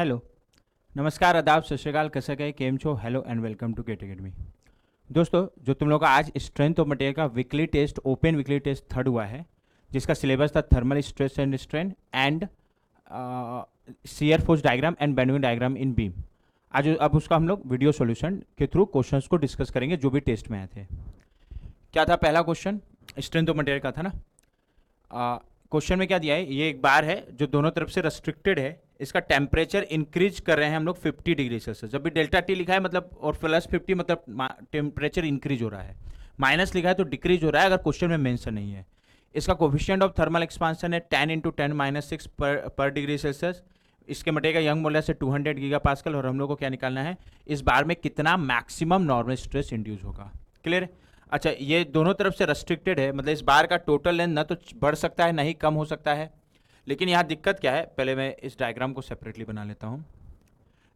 Hello, नमस्कार, आदाब, सत श्री अकाल, कैसे गए, केम छो, hello and welcome to GATE academy. दोस्तों, जो तुम लोग का आज स्ट्रेंथ ऑफ मटेरियल का weekly test, open weekly test third हुआ है, जिसका सिलेबस था thermal stress and strain and shear force diagram and bending diagram in beam. आज अब उसका हम लोग वीडियो सॉल्यूशन के थ्रू क्वेश्चंस को डिस्कस करेंगे जो भी टेस्ट में आए थे। क्या था पहला क्वेश्चन? स्ट्रेंथ ऑफ मटेरियल का था ना। क्वेश्चन में क्या दिया है, ये एक बार है जो दोनों तरफ से रेस्ट्रिक्टेड है, इसका टेम्परेचर इंक्रीज कर रहे हैं हम लोग 50 डिग्री सेल्सियस। जब भी डेल्टा टी लिखा है मतलब और प्लस 50 मतलब टेम्परेचर इंक्रीज हो रहा है, माइनस लिखा है तो डिक्रीज हो रहा है अगर क्वेश्चन में मेंशन नहीं है। इसका कोफिशिएंट ऑफ थर्मल एक्सपांशन है 10 × 10⁻6 पर डिग्री सेल्सियस। इसके मटेरियल का यंग मॉडुलस है 200 गीगा पास्कल और हम लोग को क्या निकालना है, इस बार में कितना मैक्सिमम नॉर्मल स्ट्रेस इंड्यूस होगा। क्लियर? अच्छा, ये दोनों तरफ से रेस्ट्रिक्टेड है, मतलब इस बार का टोटल लेंथ ना तो बढ़ सकता है ना ही कम हो सकता है। लेकिन यहाँ दिक्कत क्या है, पहले मैं इस डायग्राम को सेपरेटली बना लेता हूँ।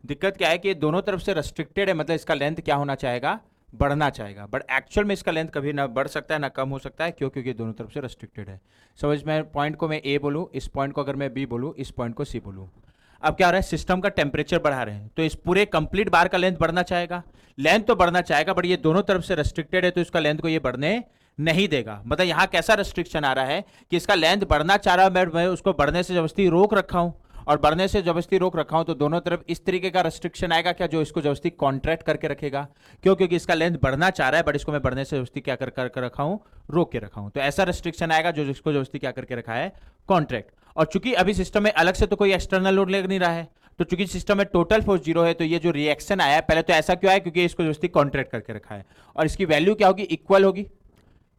दिक्कत क्या है कि ये दोनों तरफ से रेस्ट्रिक्टेड है, मतलब इसका लेंथ क्या होना चाहेगा, बढ़ना चाहेगा, बट एक्चुअल में इसका लेंथ कभी ना बढ़ सकता है ना कम हो सकता है। क्यों? क्योंकि दोनों तरफ से रेस्ट्रिक्टेड है। समझ में? पॉइंट को मैं ए बोलूँ, इस पॉइंट को अगर मैं बी बोलूँ, इस पॉइंट को सी बोलूँ। अब क्या हो रहा है, सिस्टम का टेम्परेचर बढ़ा रहे हैं तो इस पूरे कंप्लीट बार का लेंथ बढ़ना चाहेगा, लेंथ तो बढ़ना चाहेगा, बट ये दोनों तरफ से रेस्ट्रिक्टेड है तो इसका लेंथ को ये बढ़ने नहीं देगा। मतलब यहाँ कैसा रेस्ट्रिक्शन आ रहा है कि इसका लेंथ बढ़ना चाह रहा है, मैं उसको बढ़ने से जबरदस्ती रोक रखा हूँ, और बढ़ने से जबरदस्ती रोक रखा हूं तो दोनों तरफ इस तरीके का रेस्ट्रिक्शन आएगा क्या, जो इसको जबरदस्ती कॉन्ट्रैक्ट करके रखेगा। क्यों? क्योंकि इसका लेंथ बढ़ना चाह रहा है बट इसको मैं बढ़ने से जबरदस्ती क्या कर रखा हूं, रोक के रखा हूं। तो ऐसा रेस्ट्रिक्शन आएगा जो इसको जबरदस्ती क्या करके रखा है, कॉन्ट्रैक्ट। और चूंकि अभी सिस्टम में अलग से तो कोई एक्सटर्नल लोड लग नहीं रहा है, तो चूंकि सिस्टम में टोटल फोर्स जीरो है, तो ये जो रिएक्शन आया है पहले तो ऐसा क्यों आया, क्योंकि इसको जबरदस्ती कॉन्ट्रैक्ट करके रखा है, और इसकी वैल्यू क्या होगी, इक्वल होगी।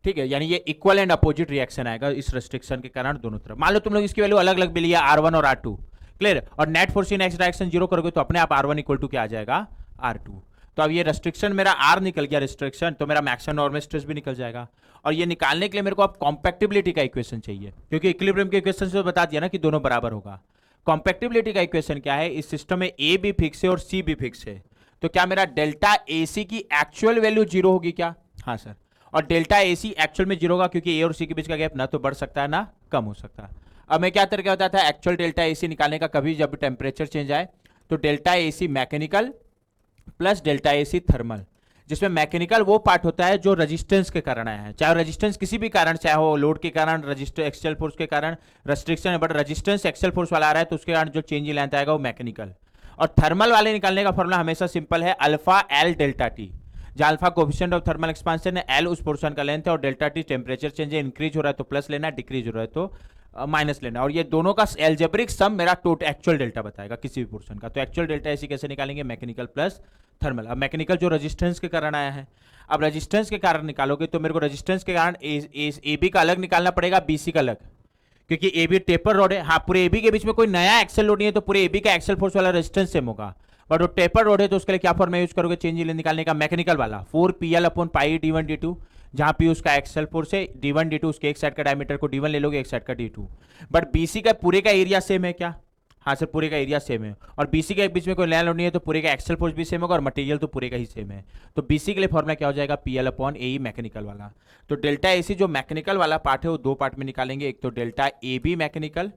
ठीक है, यानी ये इक्वल एंड अपोजिट रिएक्शन आएगा इस रेस्ट्रिक्शन के कारण दोनों तरफ। मान लो तुम लोग इसकी वैल्यू अलग अलग भी लिया, R1 और R2। क्लियर? और नेट फोर्स इन एक्स डायरेक्शन जीरो करोगे तो अपने आप R1 इक्वल टू क्या आ जाएगा, R2। तो अब ये रेस्ट्रिक्शन मेरा R निकल गया रेस्ट्रिक्शन, तो मेरा मैक्सिमम नॉर्मल स्ट्रेस भी निकल जाएगा। और ये निकालने के लिए मेरे को अब कॉम्पैक्टिबिलिटी का इक्वेशन चाहिए, क्योंकि इक्विलिब्रियम के इक्वेशन से बता दिया ना कि दोनों बराबर होगा। कॉम्पैक्टिबिलिटी का इक्वेशन क्या है, इस सिस्टम में ए भी फिक्स है और सी भी फिक्स है, तो क्या मेरा डेल्टा ए सी की एक्चुअल वैल्यू जीरो होगी क्या? हाँ सर। और डेल्टा ए सी एक्चुअल में जीरो होगा क्योंकि ए और सी के बीच का गैप ना तो बढ़ सकता है ना कम हो सकता है। अब मैं क्या तरीका होता था एक्चुअल डेल्टा ए सी निकालने का, कभी जब टेम्परेचर चेंज आए तो डेल्टा ए सी मैकेनिकल प्लस डेल्टा ए सी थर्मल, जिसमें मैकेनिकल वो पार्ट होता है जो रेजिस्टेंस के कारण आया है, चाहे रेजिस्टेंस किसी भी कारण, चाहे वो लोड के कारण, रजिस्टर एक्सेल फोर्स के कारण रेस्ट्रिक्शन है, बट रेजिस्टेंस एक्सेल फोर्स वाला आ रहा है तो उसके कारण जो चेंज इन लेंथ आएगा वो मैकेनिकल। और थर्मल वाले निकालने का फॉर्मूला हमेशा सिंपल है, अल्फा एल डेल्टा टी, जहां alpha coefficient of thermal expansion है, एल उस पोर्शन का लेंथ है, और डेल्टा टी टेम्परेचर चेंज है, इंक्रीज हो रहा है तो प्लस लेना, डिक्रीज हो रहा है तो माइनस लेना। और ये दोनों का एल्जेब्रिक सम मेरा टोटल एक्चुअल डेल्टा बताएगा किसी भी पोर्शन का। तो एक्चुअल डेल्टा ऐसी कैसे निकालेंगे, मैकेनिकल प्लस थर्मल। अब मैकेनिकल जो रेजिस्टेंस के कारण आया है, अब रेजिस्टेंस के कारण निकालोगे तो मेरे को रेजिस्टेंस के कारण ए बी का अलग निकालना पड़ेगा, बी सी का अलग, क्योंकि ए बी टेपर रोड है। हाँ, पूरे ए बी के बीच में कोई नया एक्सेल लोड नहीं है तो पूरे ए बी का एक्सेल फोर्स वाला रेजिस्टेंस सेम होगा, बट वो टेपर रोड है तो उसके लिए क्या फॉर्मूला यूज करोगे चेंज इन निकालने का, मैकेनिकल वाला 4PL/π d1 d2, जहां पी उसका एक्सेल फोर्स है, d1 d2 उसके एक साइड का डायमीटर को d1 ले लोगे, एक साइड का d2। बट बीसी का पूरे का एरिया सेम है क्या? हाँ सर, पूरे का एरिया सेम है, और बीसी के बीच में कोई नया लोड नहीं है तो पूरे का एक्सेल फोर्स भी सेम होगा और मटेरियल तो पूरे का ही सेम है। तो बीसी के लिए फॉर्मूला क्या हो जाएगा, PL/AE मैकेनिकल वाला। तो डेल्टा एसी जो मैकेनिकल वाला पार्ट है वो दो पार्ट में निकालेंगे, एक तो delta A B mechanical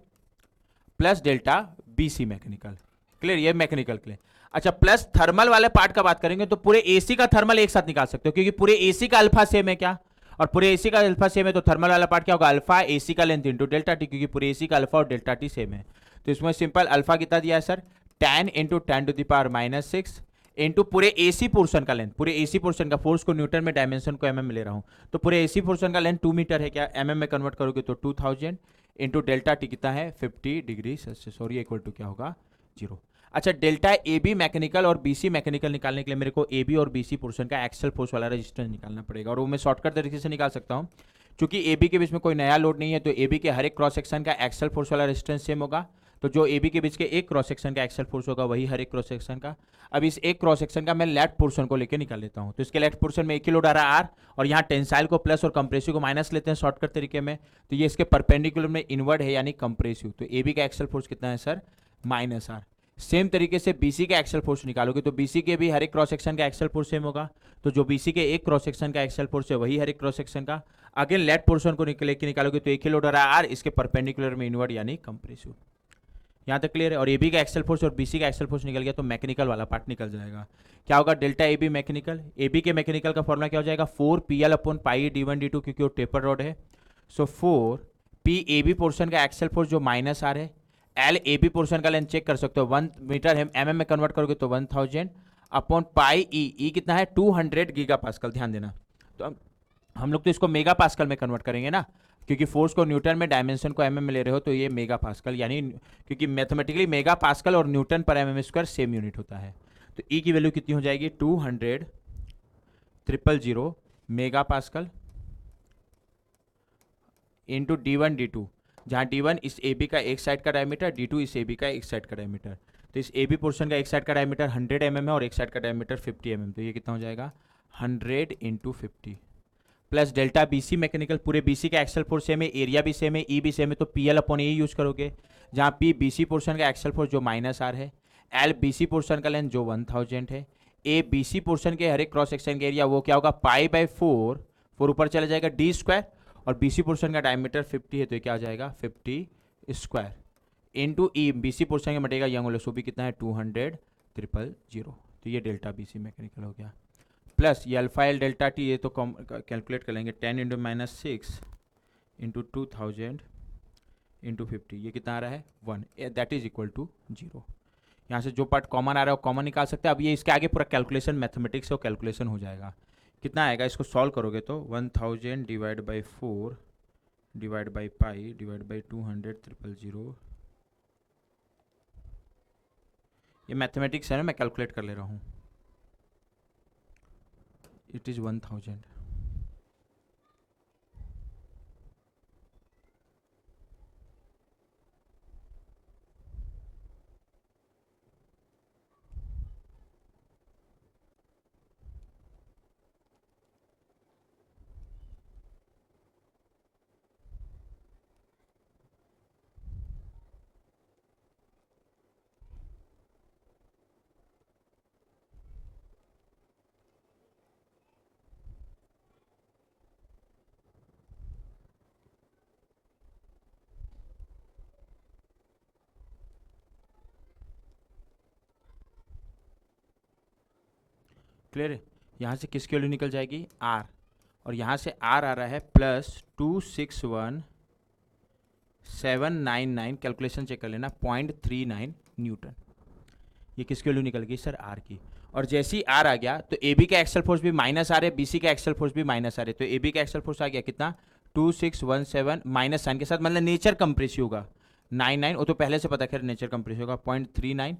plus delta B C mechanical. Clear? ये मैकेनिकल के लिए। अच्छा, प्लस थर्मल वाले पार्ट का बात करेंगे तो पूरे एसी का थर्मल एक साथ निकाल सकते हो, क्योंकि पूरे एसी का अल्फा सेम है क्या, और पूरे एसी का अल्फा सेम है तो थर्मल वाला पार्ट क्या होगा, अल्फा एसी का लेंथ इंटू डेल्टा टी, क्योंकि पूरे एसी का अल्फा और डेल्टा टी सेम है। तो इसमें सिंपल अल्फा कितना दिया है सर, 10 × 10⁻⁻6 इंटू पूरे एसी पोर्शन का लेंथ, पूरे एसी पोर्शन का फोर्स को न्यूटन में, डायमेंशन को mm में ले रहा हूं, तो पूरे एसी पोर्शन का लेंथ 2 मीटर है क्या, mm में कन्वर्ट करोगे तो 2000 इंटू डेल्टा टी कितना है 50 डिग्री सेल्सियस, और ये इक्वल टू क्या होगा, 0। अच्छा, डेल्टा ए बी मैकेनिकल और बीसी मैकेनिकल निकालने के लिए मेरे को ए बी और बीसी पोर्शन का एक्सेल फोर्स वाला रेजिस्टेंस निकालना पड़ेगा, और वो मैं शॉर्टकट तरीके से निकाल सकता हूँ। क्योंकि ए बी के बीच में कोई नया लोड नहीं है तो ए बी के हर एक क्रॉस सेक्शन का एक्सेल फोर्स वाला रेजिस्टेंस सेम होगा, तो जो ए बी के बीच के एक क्रॉस सेक्शन का एक्सेल फोर्स होगा वही हर एक क्रॉस सेक्शन का। अब इस एक क्रॉस सेक्शन का मैं लेफ्ट पोर्शन को लेकर निकाल लेता हूँ, तो इसके लेफ्ट पोर्शन में एक ही लोड आ रहा है आर, और यहाँ टेंसाइल को प्लस और कंप्रेसिव को माइनस लेते हैं शॉर्टकट तरीके में, तो ये इसके परपेंडिकुलर में इनवर्ड है यानी कंप्रेसिव, तो ए बी का एक्सेल फोर्स कितना है सर, -r। सेम तरीके से बीसी का एक्सेल फोर्स निकालोगे तो बीसी के भी हर एक क्रॉस सेक्शन का एक्सेल फोर्स सेम होगा, तो जो बीसी के एक क्रॉस सेक्शन का एक्सेल फोर्स है वही हर एक क्रॉस सेक्शन का। अगेन लेफ्ट पोर्शन को लेके निकालोगे तो एक ही लोड आ रहा है आर, इसके परपेंडिकुलर में इनवर्ड यानी कंप्रेसिव। यहाँ तक क्लियर है। और ए बी का एक्सेल फोर्स और बी सी का एक्सेल फोर्स निकल गया तो मैकेनिकल वाला पार्ट निकल जाएगा। क्या होगा, delta A B mechanical, A B के मैकेनिकल का फॉर्मूला क्या हो जाएगा, 4 P L upon pi D one D two, क्योंकि वो टेपर रॉड है। So 4 P A B portion का एक्सेल फोर्स जो माइनस आर है, एल ए बी पोर्शन का लेंथ चेक कर सकते हो, 1 मीटर एम एम में कन्वर्ट करोगे तो 1000 अपॉन पाई ई कितना है 200 गीगा पास्कल, ध्यान देना। तो हम लोग तो इसको मेगा पास्कल में कन्वर्ट करेंगे ना, क्योंकि फोर्स को न्यूटन में, डायमेंशन को एमएम में ले रहे हो, तो ये मेगा पास्कल, यानी क्योंकि मैथमेटिकली मेगा पास्कल और न्यूटन पर एमएम स्क्वायर सेम यूनिट होता है। तो ई की वैल्यू कितनी हो जाएगी, 200,000 mega pascal into D one D two, जहाँ D one is A B का एक साइड का डायमीटर, डी टू इस ए बी का एक साइड का डायमीटर। तो इस ए बी पोर्शन का एक साइड का डायमीटर 100 mm है और एक साइड का डायमीटर 50 mm, तो ये कितना हो जाएगा 100 into 50 plus delta B C mechanical, पूरे बी सी का एक्सेल फोर्स सेम है, एरिया भी सेम है, ई भी सेम है, तो P L upon A use करोगे, जहाँ पी बी सी पोर्शन का एक्सेल फोर्स जो माइनस आर है, एल बी सी पोर्शन का लेंथ जो 1000 है, ए बी सी पोर्शन के हर एक क्रॉस सेक्शन का एरिया वो क्या होगा पाई बाई 4 ऊपर चला जाएगा डी स्क्वायर, और बी सी पोर्शन का डायमीटर 50 है तो ये क्या आ जाएगा 50 square into E B C portion का मटेगा यंग वाले, सो भी कितना है 200,000, तो ये डेल्टा बी सी मैकेनिकल हो गया। प्लस ये अल्फा एल डेल्टा टी, ये तो कैलकुलेट कर लेंगे, 10 इंटू -6 इंटू 2000 इंटू 50, ये कितना आ रहा है 1, दैट इज इक्वल टू 0। यहाँ से जो पार्ट कॉमन आ रहा है वो कॉमन निकाल सकते हैं। अब ये इसके आगे पूरा कैलकुलेशन मैथमेटिक्स से कैलकुलेशन हो जाएगा। कितना आएगा, इसको सॉल्व करोगे तो 1000 divide by 4 divide by pi divide by 200,000, ये मैथमेटिक्स है ना, मैं कैलकुलेट कर ले रहा हूँ, इट इज़ 1000। क्लियर है। यहाँ से किसकी वैल्यू निकल जाएगी आर, और यहाँ से आर आ रहा है प्लस 261,799, कैलकुलेशन चेक कर लेना, 0.39 न्यूटन। ये किसकी वैल्यू निकल गई सर आर की। और जैसे ही आर आ गया तो ए बी का एक्सेल फोर्स भी माइनस आ रहे, बी सी का एक्सेल फोर्स भी माइनस आ रहे, तो ए बी का एक्सेल फोर्स आ गया कितना 2617 माइनस साइन के साथ, मतलब नेचर कंप्रेसिव होगा 99, वो तो पहले से पता, खैर नेचर कंप्रेसिव होगा 0.39।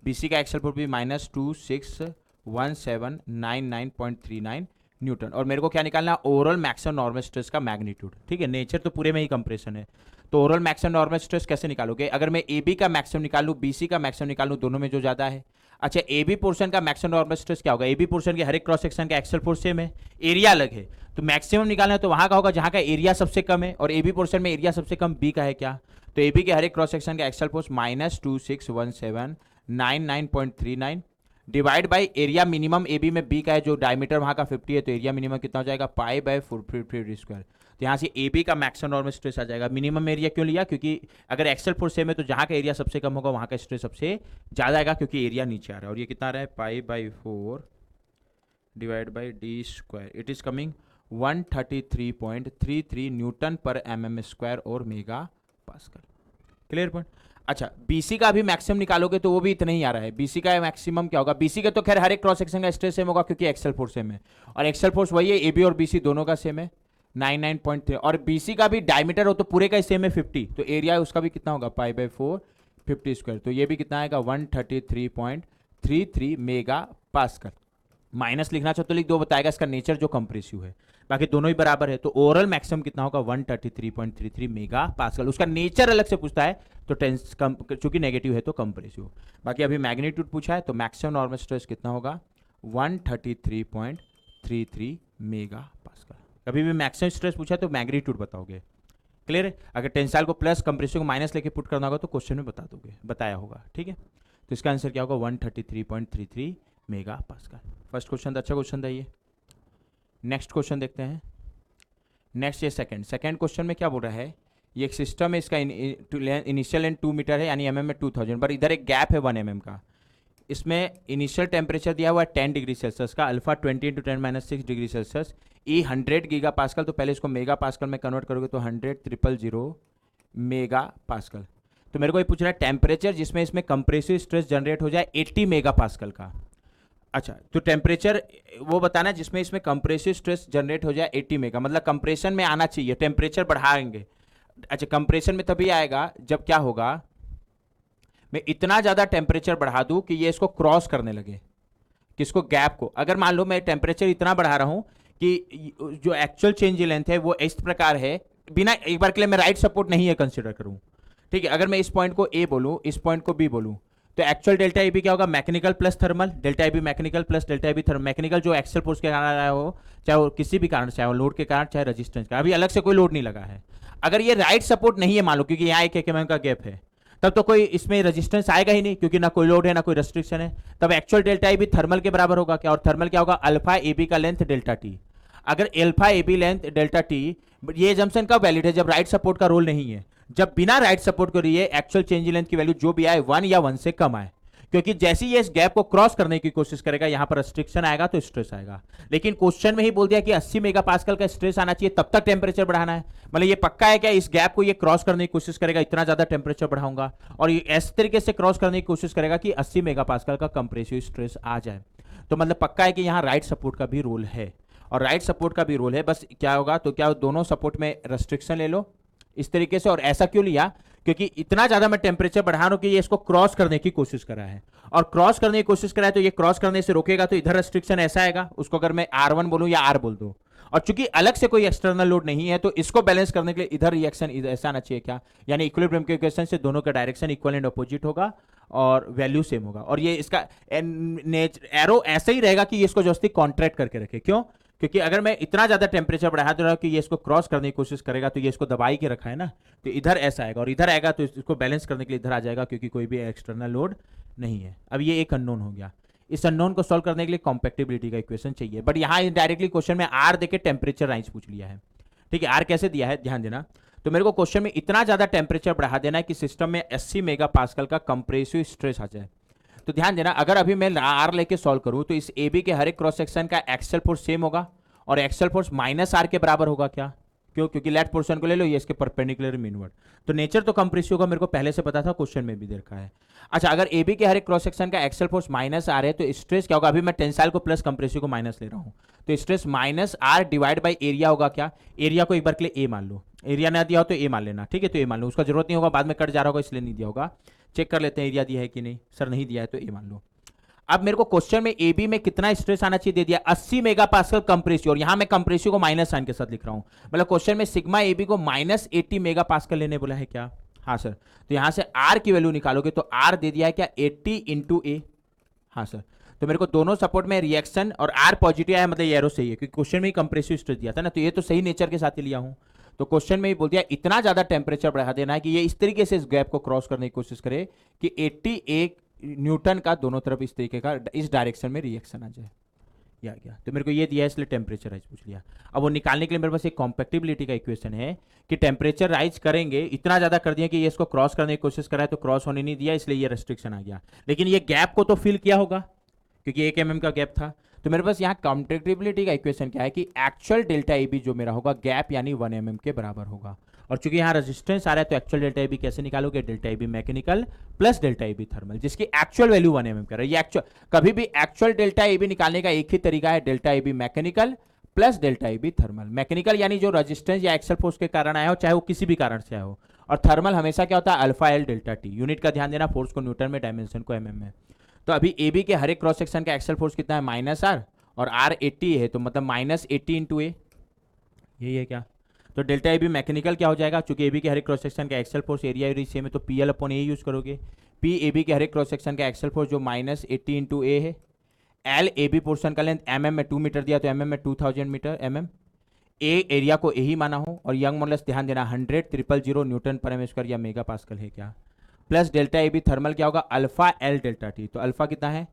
बी सी का एक्सेल फोर्स भी माइनस 261799.39 न्यूटन। और मेरे को क्या निकालना, ओवरऑल मैक्सिमम नॉर्मल स्ट्रेस का मैग्नीट्यूड, ठीक है, नेचर तो पूरे में ही कंप्रेशन है, तो ओवरऑल मैक्सिमम नॉर्मल स्ट्रेस कैसे निकालोगे, अगर मैं ए बी का मैक्सिमम निकालूं बी सी का मैक्सिमम निकालूं, दोनों में जो ज़्यादा है। अच्छा ए बी पोर्शन का मैक्सिमम नॉर्मल स्ट्रेस क्या होगा, ए बी पोर्शन के हर एक क्रॉस सेक्शन का एक्सेल फोर्स सेम है, एरिया अलग है, तो मैक्सिमम निकालना है तो वहाँ का होगा जहाँ का एरिया सबसे कम है, और ए बी पोर्शन में एरिया सबसे कम बी का है क्या, तो ए बी के हर एक क्रॉस सेक्शन का axial force minus 261799.39 divide by area minimum A B में बी का है जो डायमीटर वहाँ का 50 है, तो एरिया मिनिमम कितना हो जाएगा पाई बाई 4 स्क्वायर। तो यहाँ से ए बी का मैक्सिमम नॉर्मल स्ट्रेस आ जाएगा। मिनिमम एरिया क्यों लिया, क्योंकि अगर एक्सेल फोर्स सेम है तो जहाँ का एरिया सबसे कम होगा वहाँ का स्ट्रेस सबसे ज़्यादा आएगा, क्योंकि एरिया नीचे आ रहा है। और ये कितना आ रहा है pi by 4 divide by D square, it is coming 133.33 Newton पर mm स्क्वायर और मेगा पास्कल। Clear point. अच्छा बीसी का भी मैक्सिमम निकालोगे तो वो भी इतना ही आ रहा है। बीसी का मैक्सिमम क्या होगा, बीसी का तो खैर हर एक क्रॉस सेक्शन का स्ट्रेस सेम होगा क्योंकि एक्सेल फोर्स सेम है, और एक्सेल फोर्स वही है, ए बी और बीसी दोनों का सेम है 99.3, और बीसी का भी डायमीटर हो तो पूरे का ही सेम है 50, तो एरिया उसका भी कितना होगा पाई बाई 4 50 स्क्वायर, तो ये भी कितना आएगा 133.33 मेगा पास्कल। माइनस लिखना चाहो तो लिख दो, बताएगा इसका नेचर जो कंप्रेसिव है, बाकी दोनों ही बराबर है, तो ओवरऑल मैक्सिमम कितना होगा 133.33 मेगा पास्कल। उसका नेचर अलग से पूछता है तो टेंस कम, चूंकि नेगेटिव है तो कंप्रेसिव। बाकी अभी मैग्नीट्यूड पूछा है तो मैक्सिमम नॉर्मल स्ट्रेस कितना होगा 133.33 मेगा पास्कल। कभी भी मैक्सिमम स्ट्रेस पूछा है तो मैग्नीट्यूड बताओगे। क्लियर है। अगर टेंसाइल को प्लस कंप्रेसिव को माइनस लेके पुट करना होगा तो क्वेश्चन में बता दोगे, बताया होगा। ठीक है, तो इसका आंसर क्या होगा 133.33 मेगा पास्कल। फर्स्ट क्वेश्चन अच्छा क्वेश्चन था ये। नेक्स्ट क्वेश्चन देखते हैं। नेक्स्ट ये सेकंड क्वेश्चन में क्या बोल रहा है, ये एक सिस्टम है, इसका इनिशियल लेंथ 2 मीटर है यानी एमएम में 2000, पर इधर एक गैप है 1 mm का। इसमें इनिशियल टेम्परेचर दिया हुआ है 10 डिग्री सेल्सियस का, अल्फा 20 × 10⁻6 डिग्री सेल्सियस, ई 100 गीगा पास्कल। तो पहले इसको मेगा पास्कल में कन्वर्ट करोगे तो 100,000 मेगा पास्कल। तो मेरे को ये पूछ रहा है टेम्परेचर जिसमें इसमें कंप्रेसिव स्ट्रेस जनरेट हो जाए 80 मेगा पास्कल का। अच्छा, तो टेम्परेचर वो बताना है जिसमें इसमें कंप्रेसिव स्ट्रेस जनरेट हो जाए 80 मेगा, मतलब कंप्रेशन में आना चाहिए, टेम्परेचर बढ़ाएंगे। अच्छा, कंप्रेशन में तभी आएगा जब क्या होगा, मैं इतना ज़्यादा टेम्परेचर बढ़ा दूं कि ये इसको क्रॉस करने लगे, किसको, गैप को। अगर मान लो मैं टेम्परेचर इतना बढ़ा रहा हूं कि जो एक्चुअल चेंज इन लेंथ है वो इस प्रकार है, बिना एक बार के लिए मैं राइट सपोर्ट नहीं है कंसिडर करूं, ठीक है। अगर मैं इस पॉइंट को ए बोलूं, इस पॉइंट को बी बोलूं, तो एक्चुअल डेल्टा ए बी क्या होगा, mechanical plus thermal, delta A B mechanical plus delta A B thermal. Mechanical जो एक्सेल फोर्स के कारण आया हो, चाहे वो किसी भी कारण, चाहे वो लोड के कारण, चाहे रेजिस्टेंस का, अभी अलग से कोई लोड नहीं लगा है। अगर ये राइट सपोर्ट नहीं है मान लो, क्योंकि यहाँ 1 mm का गैप है, तब तो कोई इसमें रेजिस्टेंस आएगा ही नहीं, क्योंकि ना कोई लोड है ना कोई रेस्ट्रिक्शन है। तब actual delta A B thermal के बराबर होगा क्या, और थर्मल क्या होगा, अल्फा ए बी का लेंथ डेल्टा टी। अगर alpha A B length delta T, ये जंक्शन कब वैलिड है, जब राइट सपोर्ट का रोल नहीं है। जब बिना राइट सपोर्ट के लिए एक्चुअल चेंज लेंथ की वैल्यू जो भी आए 1 या 1 से कम आए, क्योंकि जैसे ही ये इस गैप को क्रॉस करने की कोशिश करेगा, यहां पर रेस्ट्रिक्शन आएगा तो स्ट्रेस आएगा। लेकिन क्वेश्चन में ही बोल दिया कि 80 मेगापास्कल का स्ट्रेस आना चाहिए, तब तक टेम्परेचर बढ़ाना है। मतलब ये पक्का है क्या, इस गैप को ये क्रॉस करने की कोशिश करेगा, इतना ज्यादा टेम्परेचर बढ़ाऊंगा, और ये इस तरीके से क्रॉस करने की कोशिश करेगा कि 80 मेगापास्कल का कंप्रेसिव स्ट्रेस आ जाए। तो मतलब पक्का है कि यहाँ राइट सपोर्ट का भी रोल है, और राइट सपोर्ट का भी रोल है। बस क्या होगा, तो क्या दोनों सपोर्ट में रेस्ट्रिक्शन ले लो इस तरीके से। और ऐसा क्यों लिया, क्योंकि इतना ज्यादा मैं टेम्परेचर बढ़ा रहा हूं कि ये इसको क्रॉस करने की कोशिश कर रहा है, और क्रॉस करने की कोशिश कर रहा है तो ये क्रॉस करने से रोकेगा, तो इधर रेस्ट्रिक्शन ऐसा आएगा, उसको अगर मैं R1 बोलूं या R बोल दूं, और चूंकि अलग से कोई एक्सटर्नल लोड नहीं है, तो इसको बैलेंस करने के लिए इधर रिएक्शन ऐसा आना चाहिए क्या, यानी इक्विलिब्रियम के इक्वेशन से दोनों का डायरेक्शन इक्वल एंड अपोजिट होगा और वैल्यू सेम होगा। और ये इसका एरो ऐसा ही रहेगा कि ये इसको जस्ती कॉन्ट्रैक्ट करके रखे। क्यों, क्योंकि अगर मैं इतना ज्यादा टेम्परेचर बढ़ा दे रहा हूं कि ये इसको क्रॉस करने की कोशिश करेगा, तो ये इसको दबाई के रखा है ना, तो इधर ऐसा आएगा, और इधर आएगा तो इसको बैलेंस करने के लिए इधर आ जाएगा, क्योंकि कोई भी एक्सटर्नल लोड नहीं है। अब ये एक अननोन हो गया, इस अननोन को सॉल्व करने के लिए कॉम्पैक्टिबिलिटी का इक्वेशन चाहिए, बट यहाँ डायरेक्टली क्वेश्चन में आर देके टेम्परेचर रेंज पूछ लिया है, ठीक है। आर कैसे दिया है ध्यान देना, तो मेरे को क्वेश्चन में इतना ज्यादा टेम्परेचर बढ़ा देना है कि सिस्टम में 80 मेगापास्कल का कंप्रेसिव स्ट्रेस आ जाए। तो ध्यान देना, अगर अभी मैं आर लेके सॉल्व करूं तो इस ए बी के हर एक क्रॉस सेक्शन का एक्सेल फोर्स सेम होगा, और एक्सेल फोर्स -r के बराबर होगा क्या, क्यों, क्योंकि लेफ्ट पोर्शन को ले लो, ये इसके परपेंडिकुलर मीनवर्ड। तो नेचर तो कंप्रेसिव होगा, मेरे को पहले से पता था, क्वेश्चन में भी दे रखा है। अच्छा, अगर ए बी के हर एक क्रॉस सेक्शन का एक्सेल फोर्स -r है, तो स्ट्रेस क्या होगा, अभी मैं टेंसाइल को प्लस कंप्रेसिव को माइनस ले रहा हूं, तो stress -r divide by area होगा क्या। एरिया को एक बार के लिए ए मान लो, एरिया ना दिया हो तो ए मान लेना, ठीक है। तो ए मान लो, उसका जरूरत नहीं होगा, बाद में कट जा रहा होगा इसलिए नहीं दिया होगा। चेक कर लेते हैं एरिया दिया है कि नहीं, सर नहीं दिया है तो ए मान लो। अब मेरे को क्वेश्चन में ए बी में कितना स्ट्रेस आना चाहिए दे दिया, 80 मेगापास्कल कंप्रेसिव, और यहां मैं कंप्रेसिव को माइनस साइन के साथ लिख रहा हूं, मतलब क्वेश्चन में सिग्मा ए बी को -80 मेगापास्कल लेने बोला है क्या, हाँ सर। तो यहां से आर की वैल्यू निकालोगे तो आर दे दिया है क्या, 80 इंटू ए, हाँ सर। तो मेरे को दोनों सपोर्ट में रिएक्शन और आर पॉजिटिव आया, मतलब ये एरो सही है, क्योंकि क्वेश्चन में ही कंप्रेसिव स्ट्रेस दिया था ना, तो ये तो सही नेचर के साथ ही लिया हूं। तो क्वेश्चन में ही बोल दिया इतना ज्यादा टेम्परेचर बढ़ा देना है कि ये इस तरीके से इस गैप को क्रॉस करने की कोशिश करे कि 81 न्यूटन का दोनों तरफ इस तरीके का इस डायरेक्शन में रिएक्शन आ जाए, या क्या। तो मेरे को ये दिया है इसलिए टेम्परेचर राइज पूछ लिया। अब वो निकालने के लिए मेरे पास एक कॉम्पैक्टिबिलिटी का इक्वेशन है कि टेम्परेचर राइज करेंगे, इतना ज्यादा कर दिया कि ये इसको क्रॉस करने की कोशिश करा है, तो क्रॉस होने नहीं दिया, इसलिए ये रेस्ट्रिक्शन आ गया। लेकिन ये गैप को तो फिल किया होगा, क्योंकि 1 mm का गैप था। तो मेरे पास यहाँ कॉम्पैक्टिबिलिटी का इक्वेशन क्या है कि एक्चुअल डेल्टा ए बी जो मेरा होगा गैप यानी 1 mm के बराबर होगा, और चूंकि यहाँ रेजिस्टेंस आ रहा है तो एक्चुअल डेल्टा ए बी कैसे निकालोगे, delta A B mechanical plus delta A B thermal, जिसकी एक्चुअल वैल्यू 1 mm कर रहा है। ये एक्चुअल, कभी भी एक्चुअल डेल्टा ए बी निकालने का एक ही तरीका है, delta A B mechanical plus delta A B thermal. Mechanical यानी जो रेजिस्टेंस या एक्सल फोर्स के कारण आया हो, चाहे वो किसी भी कारण से आया हो, और थर्मल हमेशा क्या होता है, alpha L delta T. Unit का ध्यान देना, फोर्स को न्यूटन में, डायमेंशन को mm में। तो अभी ए बी के हर एक क्रॉस सेक्शन का एक्सल फोर्स कितना है, -r, और r 80 है, तो मतलब -80 इंटू ए, यही है क्या। तो डेल्टा ए बी मैकेनिकल क्या हो जाएगा, चूंकि ए बी के हर एक क्रॉस सेक्शन का एक्सल फोर्स एरिया सेम है, तो P L upon A use करोगे। पी ए बी के हर एक क्रॉस सेक्शन का एक्सल फोर्स जो -80 इंटू ए है, एल ए बी पोर्शन का लेंथ mm में 2 मीटर दिया, तो mm में 2000 मीटर mm, ए एरिया को ए ही माना हो, और यंग मॉडुलस ध्यान देना 100,000 न्यूटन पर एम स्क्वायर या मेगा पास्कल है क्या, plus delta A B thermal क्या होगा, अल्फा एल डेल्टा टी। तो अल्फा कितना है,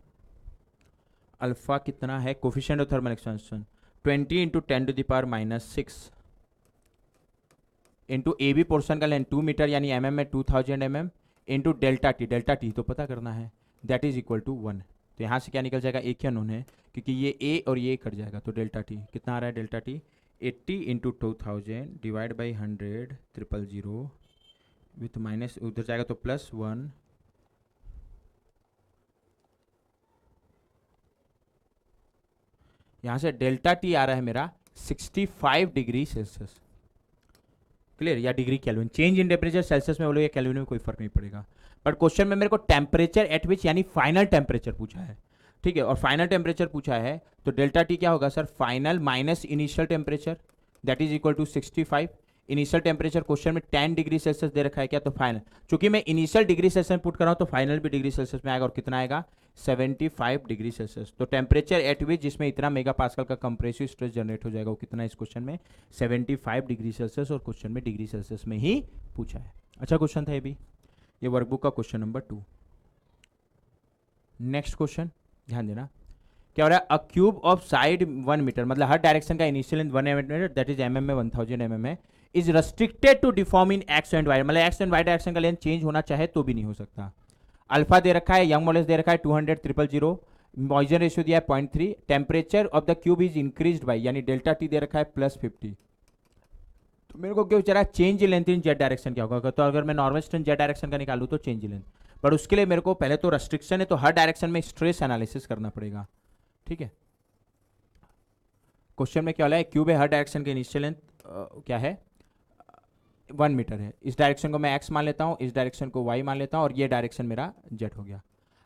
अल्फा कितना है, coefficient of thermal expansion 20 × 10⁻⁶ into A B portion का लेंथ 2 मीटर यानी mm में 2000 mm इंटू डेल्टा टी तो पता करना है, दैट इज इक्वल टू 1। तो यहाँ से क्या निकल जाएगा, एक ही अननोन है क्योंकि ये ए और ये कट जाएगा, तो डेल्टा टी कितना आ रहा है, delta T 80 into 2000 divide by 100 000 with minus उधर जाएगा तो +1 यहाँ से डेल्टा टी आ रहा है मेरा 65 डिग्री सेल्सियस। क्लियर, या degree kelvin, change in temperature Celsius में बोलो या केल्विन में कोई फर्क नहीं पड़ेगा, बट क्वेश्चन में मेरे को टेम्परेचर एट विच यानी फाइनल टेम्परेचर पूछा है। ठीक है, और फाइनल टेम्परेचर पूछा है तो डेल्टा टी क्या होगा sir, final minus initial temperature that is equal to 65। Initial temperature question में 10 डिग्री सेल्सियस दे रखा है क्या, तो फाइनल, चूंकि मैं इनिशियल डिग्री सेल्सियस में पुट कर रहा हूं तो फाइनल भी डिग्री सेल्सियस में आएगा, और कितना आएगा 75 डिग्री सेल्सियस। तो टेम्परेचर एट विच जिसमें इतना मेगा पास्कल का कंप्रेसिव स्ट्रेस जनरेट हो जाएगा वो कितना है इस क्वेश्चन में 75 डिग्री सेल्सियस, और क्वेश्चन में डिग्री सेल्सियस में ही पूछा है। अच्छा क्वेश्चन था ये भी, ये वर्कबुक का क्वेश्चन नंबर 2। नेक्स्ट क्वेश्चन ध्यान देना, क्या हो रहा है, uh cube of side 1 metre, मतलब हर डायरेक्शन का initial length 1 metre that is mm में 1000 mm है, is restricted to deform in X and Y, मतलब एक्स एंड वाई डायरेक्शन का लेंथ चेंज होना चाहे तो भी नहीं हो सकता। अल्फा दे रखा है, यंग मॉडल्स दे रखा है 200 000, पॉइजन रेशियो दिया है 0.3, temperature of the cube is increased by यानी डेल्टा टी दे रखा है +50। तो मेरे को क्या बेचारा change length in Z direction क्या होगा, तो अगर मैं नॉर्मल स्ट्रेन जेड डायरेक्शन का निकालूं तो चेंज लेंथ, पर उसके लिए मेरे को पहले तो रेस्ट्रिक्शन है तो हर डायरेक्शन में स्ट्रेस एनालिसिस करना पड़ेगा। ठीक है, क्वेश्चन में क्या वाला है, क्यूब है, हर डायरेक्शन की इनिशियल लेंथ क्या है 1 मीटर है, इस डायरेक्शन को मैं x मान लेता हूं, इस डायरेक्शन को y मान लेता हूं, और ये डायरेक्शन मेरा z हो गया।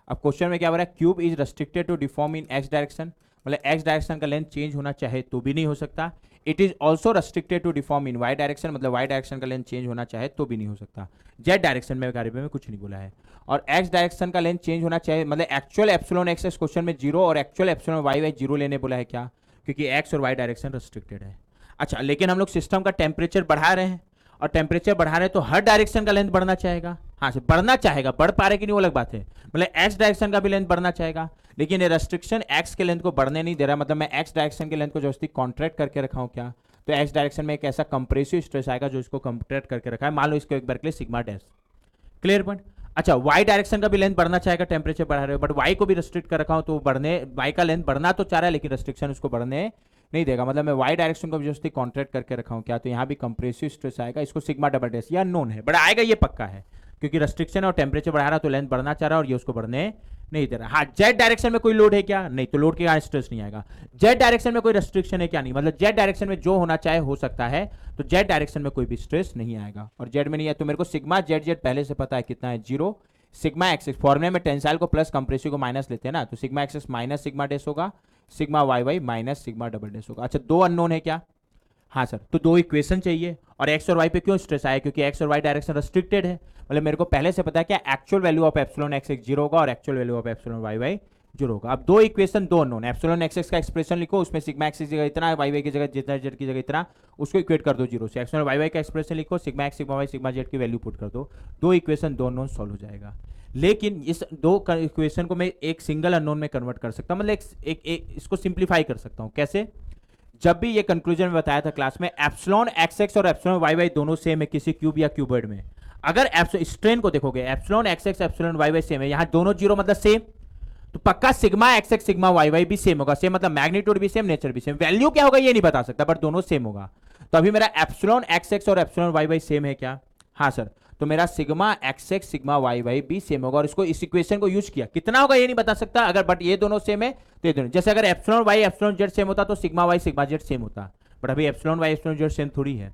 अब क्वेश्चन में क्या हो रहा है, cube is restricted to deform in x direction, मतलब x डायरेक्शन का लेंथ चेंज होना चाहे तो भी नहीं हो सकता। It is also restricted to deform in y direction, मतलब y डायरेक्शन का लेंथ चेंज होना चाहे तो भी नहीं हो सकता। z डायरेक्शन में कार्य में कुछ नहीं बोला है, और x डायरेक्शन का लेंथ चेंज होना चाहिए, मतलब एक्चुअल एप्सिलॉन x क्वेश्चन में 0 और एक्चुअल एप्सिलॉन y 0 लेने बोला है, क्या, क्योंकि x और y डायरेक्शन रेस्ट्रिक्टेड है। अच्छा, लेकिन हम लोग सिस्टम का टेम्परेचर बढ़ा रहे हैं, और टेम्परेचर बढ़ा रहे हैं तो हर डायरेक्शन का लेंथ बढ़ना चाहेगा, हाँ से बढ़ना चाहेगा, बढ़ पा रहे कि नहीं वो अलग बात है, मतलब एक्स डायरेक्शन का भी लेंथ बढ़ना चाहेगा, लेकिन ये रेस्ट्रिक्शन एक्स के लेंथ को बढ़ने नहीं दे रहा, मतलब मैं एक्स डायरेक्शन के लेंथ को जबरदस्ती कॉन्ट्रैक्ट करके रखा हूँ क्या, तो एक्स डायरेक्शन में एक ऐसा कंप्रेसिव स्ट्रेस आएगा जो इसको कॉन्ट्रैक्ट करके रखा है, मान लो इसको एक बार के लिए सिग्मा डैश। Clear point. अच्छा, वाई डायरेक्शन का भी लेंथ बढ़ना चाहेगा, टेम्परेचर बढ़ा रहे हो, बट वाई को भी रेस्ट्रिक्ट कर रखा हूं तो बढ़ने, वाई का लेंथ बढ़ना तो चाह रहा है लेकिन रेस्ट्रिक्शन उसको बढ़ने नहीं देगा, मतलब मैं वाई डायरेक्शन को भी जस्ट कॉन्ट्रैक्ट करके रखा हूं क्या, तो यहाँ भी कंप्रेसिव स्ट्रेस आएगा, इसको सिग्मा डबल डैश, या नोन है बट आएगा, ये पक्का है क्योंकि रेस्ट्रिक्शन और टेम्परेचर बढ़ा रहा तो लेंथ बढ़ना चाह रहा है और ये उसको बढ़ने नहीं दे रहा। हाँ, जेड डायरेक्शन में कोई लोड है क्या, नहीं, तो लोड के कारण स्ट्रेस नहीं आएगा। जेड डायरेक्शन में कोई रेस्ट्रिक्शन है क्या, नहीं, मतलब जेड डायरेक्शन में जो होना चाहे हो सकता है, तो जेड डायरेक्शन में कोई भी स्ट्रेस नहीं आएगा, और जेड में नहीं है तो मेरे को सिग्मा जेड जेड पहले से पता है कितना है 0, सिग्मा एक्स फॉर्मूले में टेंसाइल को प्लस कंप्रेसिव को माइनस लेते हैं ना, तो sigma X minus sigma dash होगा, sigma Y Y minus sigma double dash होगा। अच्छा, 2 अननोन है क्या, हाँ सर, तो 2 इक्वेशन चाहिए, और एक्स और वाई पे क्यों स्ट्रेस आया, क्योंकि एक्स और वाई डायरेक्शन रेस्ट्रिक्टेड है, मतलब मेरे को पहले से पता है क्या actual value of epsilon X X 0 होगा और actual value of epsilon Y Y 0 होगा। अब 2 equation 2 unknown, epsilon X X का एक्सप्रेशन लिखो, उसमें सिग्मा एक्स की जगह इतना, वाई वाई की जगह जितना, जेड की जगह इतना, उसको इक्वेट कर दो 0 से, एप्सिलॉन वाई वाई का एक्सप्रेशन लिखो, sigma X sigma Y sigma Z की वैल्यू पुट कर दो, 2 इक्वेशन 2 अननोन सॉल्व हो जाएगा। लेकिन इस 2 इक्वेशन को मैं एक सिंगल अननोन में कन्वर्ट कर सकता हूं, मतलब इसको सिंप्लीफाई कर सकता हूं, कैसे, जब भी ये कंक्लूजन में बताया था क्लास में, एप्सिलॉन एक्स एक्स और एप्सिलॉन वाई वाई दोनों सेम है किसी क्यूब या क्यूबॉइड में, अगर स्ट्रेन को देखोगे epsilon X X epsilon Y Y same है, यहां दोनों 0 मतलब सेम, तो पक्का sigma X X sigma Y Y भी सेम होगा, सेम मतलब मैग्नीट्यूड भी सेम, नेचर भी सेम, वैल्यू क्या होगा ये नहीं बता सकता बट दोनों सेम होगा। तो अभी मेरा एप्सिलॉन एक्स एक्स और एप्सिलॉन वाई वाई सेम है क्या, हाँ सर, तो मेरा sigma X X sigma Y Y भी सेम होगा, और इसको इस इक्वेशन को यूज किया, कितना होगा ये नहीं बता सकता, अगर बट ये दोनों सेम है तो ये दोनों, जैसे अगर epsilon Y epsilon Z same होता तो sigma Y sigma Z same होता, बट अभी epsilon Y epsilon Z same थोड़ी है,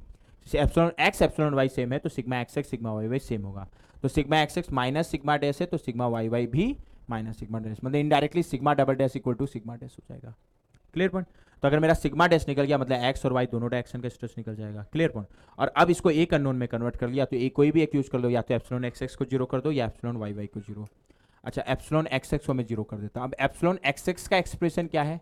epsilon X epsilon Y same है तो sigma X X sigma Y Y same होगा, तो sigma X X minus sigma dash है तो सिग्मा वाई वाई भी माइनस सिग्मा डैश, मतलब indirectly sigma double dash equal to sigma dash हो जाएगा। Clear point. तो अगर मेरा सिग्मा डैश निकल गया मतलब एक्स और वाई दोनों डायरेक्शन का स्ट्रेस निकल जाएगा। Clear point. और अब इसको एक अननोन में कन्वर्ट कर लिया तो एक कोई भी एक यूज कर लो, या तो एप्सिलॉन एक्स एक्स को 0 कर दो या एप्सिलॉन वाई वाई को 0। अच्छा, एप्सिलॉन एक्स एक्स को मैं 0 कर देता हूं। अब एप्सिलॉन एक्स एक्स का एक्सप्रेशन क्या है,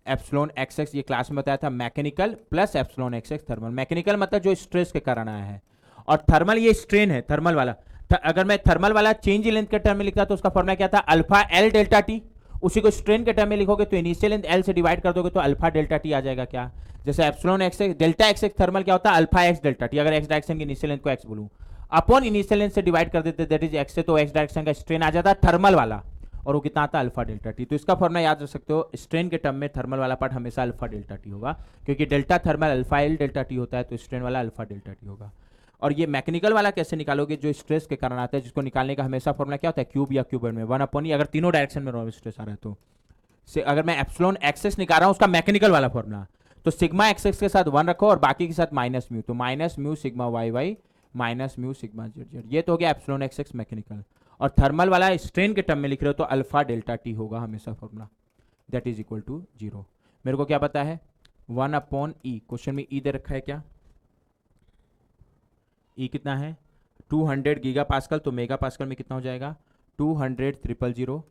एप्सिलॉन एक्स एक्स ये क्लास में बताया था mechanical plus epsilon X x thermal. Mechanical मतलब जो स्ट्रेस के कारण आया है, और थर्मल ये स्ट्रेन है थर्मल वाला। अगर मैं थर्मल वाला चेंज इन लेंथ के टर्म में लिखता तो उसका फॉर्मूला क्या था, अल्फा एल डेल्टा टी, उसी को स्ट्रेन के टर्म में लिखोगे तो इनिशियल लेंथ एल से डिवाइड कर दोगे तो अल्फा डेल्टा टी आ जाएगा। क्या जैसे epsilon x delta x thermal क्या होता है अल्फा एक्स डेल्टा टी, अगर एक्स डायरेक्शन की इनिशियल लेंथ को एक्स बोलूं अपॉन इनिशियल लेंथ से डिवाइड कर देते दैट इज एक्स से, तो एक्स डायरेक्शन का स्ट्रेन आ जाता है थर्मल वाला, और वो कितना आता है अल्फा डेल्टा टी। तो इसका फॉर्मूला याद रख सकते हो, स्ट्रेन के टर्म में थर्मल वाला पार्ट हमेशा अल्फा डेल्टा टी होगा, क्योंकि delta thermal alpha L delta T होता है, तो स्ट्रेन वाला अल्फा डेल्टा टी होगा। और ये मैकेनिकल वाला कैसे निकालोगे, जो स्ट्रेस के कारण आता है, जिसको निकालने का हमेशा फॉर्मूला क्या होता है क्यूब या क्यूब में 1/e, अगर तीनों डायरेक्शन में नॉर्मल स्ट्रेस आ रहा है तो से अगर मैं एप्सिलॉन एक्सेस निकाल रहा हूं उसका मैकेनिकल वाला फॉर्मूला, तो सिग्मा एक्सेस के साथ 1 रखो और बाकी के साथ माइनस म्यू, तो minus mu sigma Y Y minus mu sigma Z Z, ये तो हो गया एप्सिलॉन एक्सेस मैकेनिकल। और थर्मल वाला स्ट्रेन के टर्म में लिख रहे हो तो अल्फा डेल्टा टी होगा हमेशा formula, that is equal to 0। मेरे को क्या पता है 1/e, क्वेश्चन में ई दे रखा है क्या, ई कितना है 200 गीगा पास्कल, तो मेगा पास्कल में कितना हो जाएगा 200,000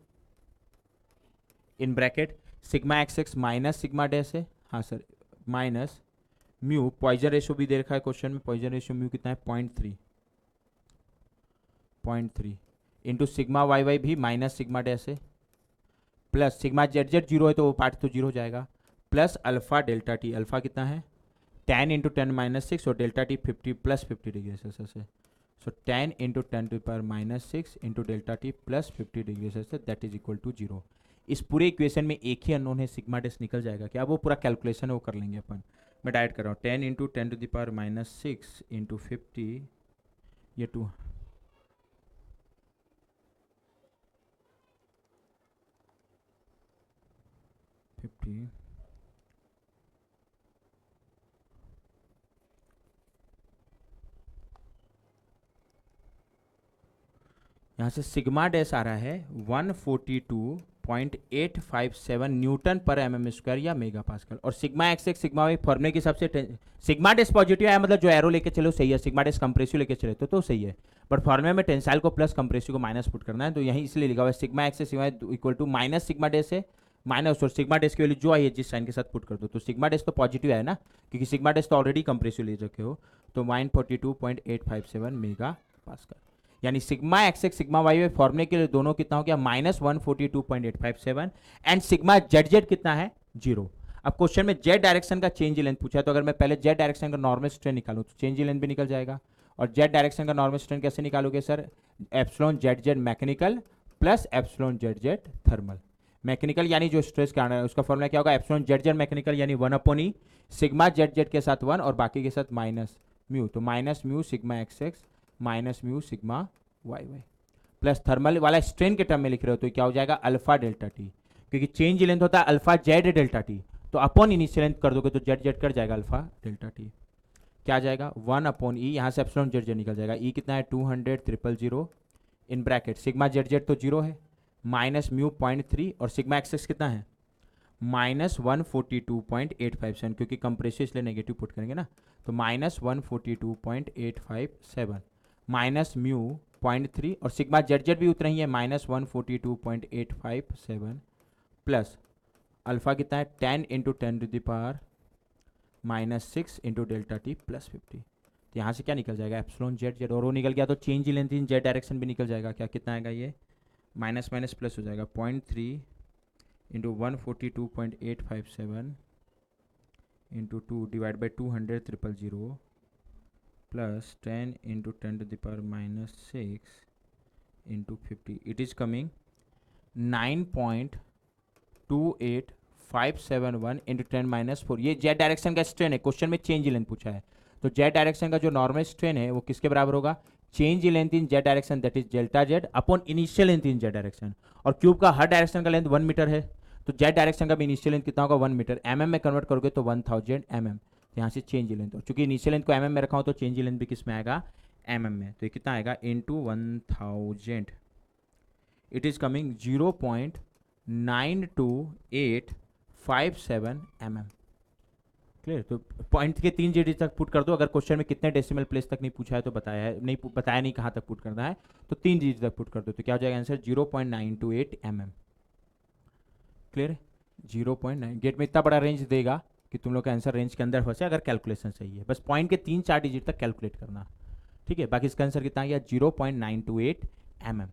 in bracket sigma X minus sigma dash है, हाँ sir minus mu, Poisson ratio भी दे रखा है क्वेश्चन में, पॉइजन रेशियो म्यू कितना है 0.3 इंटू सिग्मा वाई वाई भी माइनस सिग्मा डैश है, प्लस सिग्मा जेड जेड 0 है तो वो पार्ट तो 0 हो जाएगा, plus alpha delta T, alpha कितना है 10 इंटू 10⁻6 और delta T 50 plus 50 degree Celsius है, so 10 into 10⁻6 into delta T plus 50 degree Celsius, that is equal to 0। इस पूरे इक्वेशन में एक ही अननोन है सिग्मा डैश, निकल जाएगा क्या, वो पूरा कैलकुलेशन है वो कर लेंगे अपन। मैं डायरेक्ट कर रहा हूँ 10 इंटू 10⁻6 इंटू 50, ये 2 50 यहाँ से सिग्मा डैश आ रहा है 142.857 न्यूटन पर mm स्क्वायर या मेगा पास्कल, और सिग्मा एक्स सिग्मा वाई फॉर्मूले के हिसाब से सिग्मा डैश पॉजिटिव है, मतलब जो एरो लेके चलो सही है, सिग्मा डैश कंप्रेसिव लेके चले तो सही है, बट फॉर्मूले में टेंसाइल को प्लस कंप्रेसिव को माइनस पुट करना है, तो यही इसलिए लिखा हुआ है sigma X sigma equal to minus sigma dash है, माइनस और सिग्मा डैश की वैल्यू जो आई है जिस साइन के साथ पुट कर दो, तो सिग्मा डैश तो पॉजिटिव है ना, क्योंकि सिग्मा डैश तो ऑलरेडी कंप्रेसिव ले रखे हो, तो 142.857 मेगा पास्कल, यानी sigma X sigma Y Y फॉर्मूले के लिए दोनों कितना हो गया -142.857 एंड सिग्मा जेड जेड कितना है 0। अब क्वेश्चन में जेड डायरेक्शन का चेंज लेंथ पूछा है, तो अगर मैं पहले जेड डायरेक्शन का नॉर्मल स्ट्रेन निकालूं तो चेंज लेंथ भी निकल जाएगा, और जेड डायरेक्शन का नॉर्मल स्ट्रेन कैसे निकालोगे sir, epsilon Z Z mechanical plus epsilon Z Z thermal, mechanical यानी जो स्ट्रेस का है उसका फॉर्मूला क्या होगा एप्सिलॉन जेड जेड मैकेनिकल यानी 1/e सिग्मा जेड जेड के साथ 1 और बाकी के साथ माइनस म्यू, तो minus mu sigma X minus mu sigma Y Y, plus thermal वाला स्ट्रेन के टर्म में लिख रहे हो तो क्या हो जाएगा अल्फा डेल्टा टी, क्योंकि चेंज लेंथ होता है अल्फा जेड डेल्टा टी, तो अपॉन इनिशियल लेंथ कर दोगे तो जेड जेड कर जाएगा अल्फा डेल्टा टी, क्या आ जाएगा 1/e, यहाँ से एप्सिलॉन जेड जेड निकल जाएगा, ई कितना है 200,000 in bracket sigma Z Z तो 0 है, माइनस म्यू 0.3 और सिग्मा एक्सेस कितना है -142.857, क्योंकि कंप्रेसिव इसलिए नेगेटिव पुट करेंगे ना, तो -142.857 माइनस म्यू 0.3 और सिग्मा जेड जेड भी उतना ही है -142.857 प्लस अल्फा कितना है 10 into 10⁻6 into delta T plus 50, तो यहाँ से क्या निकल जाएगा एप्सिलॉन जेड जेड, और वो निकल गया तो change length in Z direction भी निकल जाएगा, क्या कितना आएगा ये माइनस माइनस प्लस हो जाएगा 0.3 into 142.857 into 2 divide by 200,000 plus 10 into 10⁻6 into 50, it is coming 9.28571 into 10⁻4, ये जेड डायरेक्शन का स्ट्रेन है, क्वेश्चन में चेंज लेंथ पूछा है, तो जेड डायरेक्शन का जो नॉर्मल स्ट्रेन है वो किसके बराबर होगा change length in Z direction that is delta Z upon initial length in Z direction, और क्यूब का हर डायरेक्शन का लेंथ 1 मीटर है, तो जेड डायरेक्शन का भी इनिशियल लेंथ कितना होगा 1 मीटर, mm में कन्वर्ट करोगे तो 1000 mm, यहाँ से चेंज लेंथ, और चूंकि इनिशियल लेंथ को mm में रखा हो तो चेंज लेंथ भी किस में आएगा mm में, तो ये कितना आएगा into 1000, it is coming 0.92857 mm, clear. तो पॉइंट के 3 डिजिट तक पुट कर दो, अगर क्वेश्चन में कितने डेसिमल प्लेस तक नहीं पूछा है तो बताया नहीं कहाँ तक पुट करना है, तो 3 डिजिट तक पुट कर दो, तो क्या हो जाएगा आंसर 0.928 mm, क्लियर। 0.9 गेट में इतना बड़ा रेंज देगा कि तुम लोग का आंसर रेंज के अंदर फंसे अगर कैलकुलेशन सही है, बस पॉइंट के 3-4 डिजिट तक कैलकुलेट करना, ठीक है। बाकी इसका आंसर कितना आ गया 0.928 mm।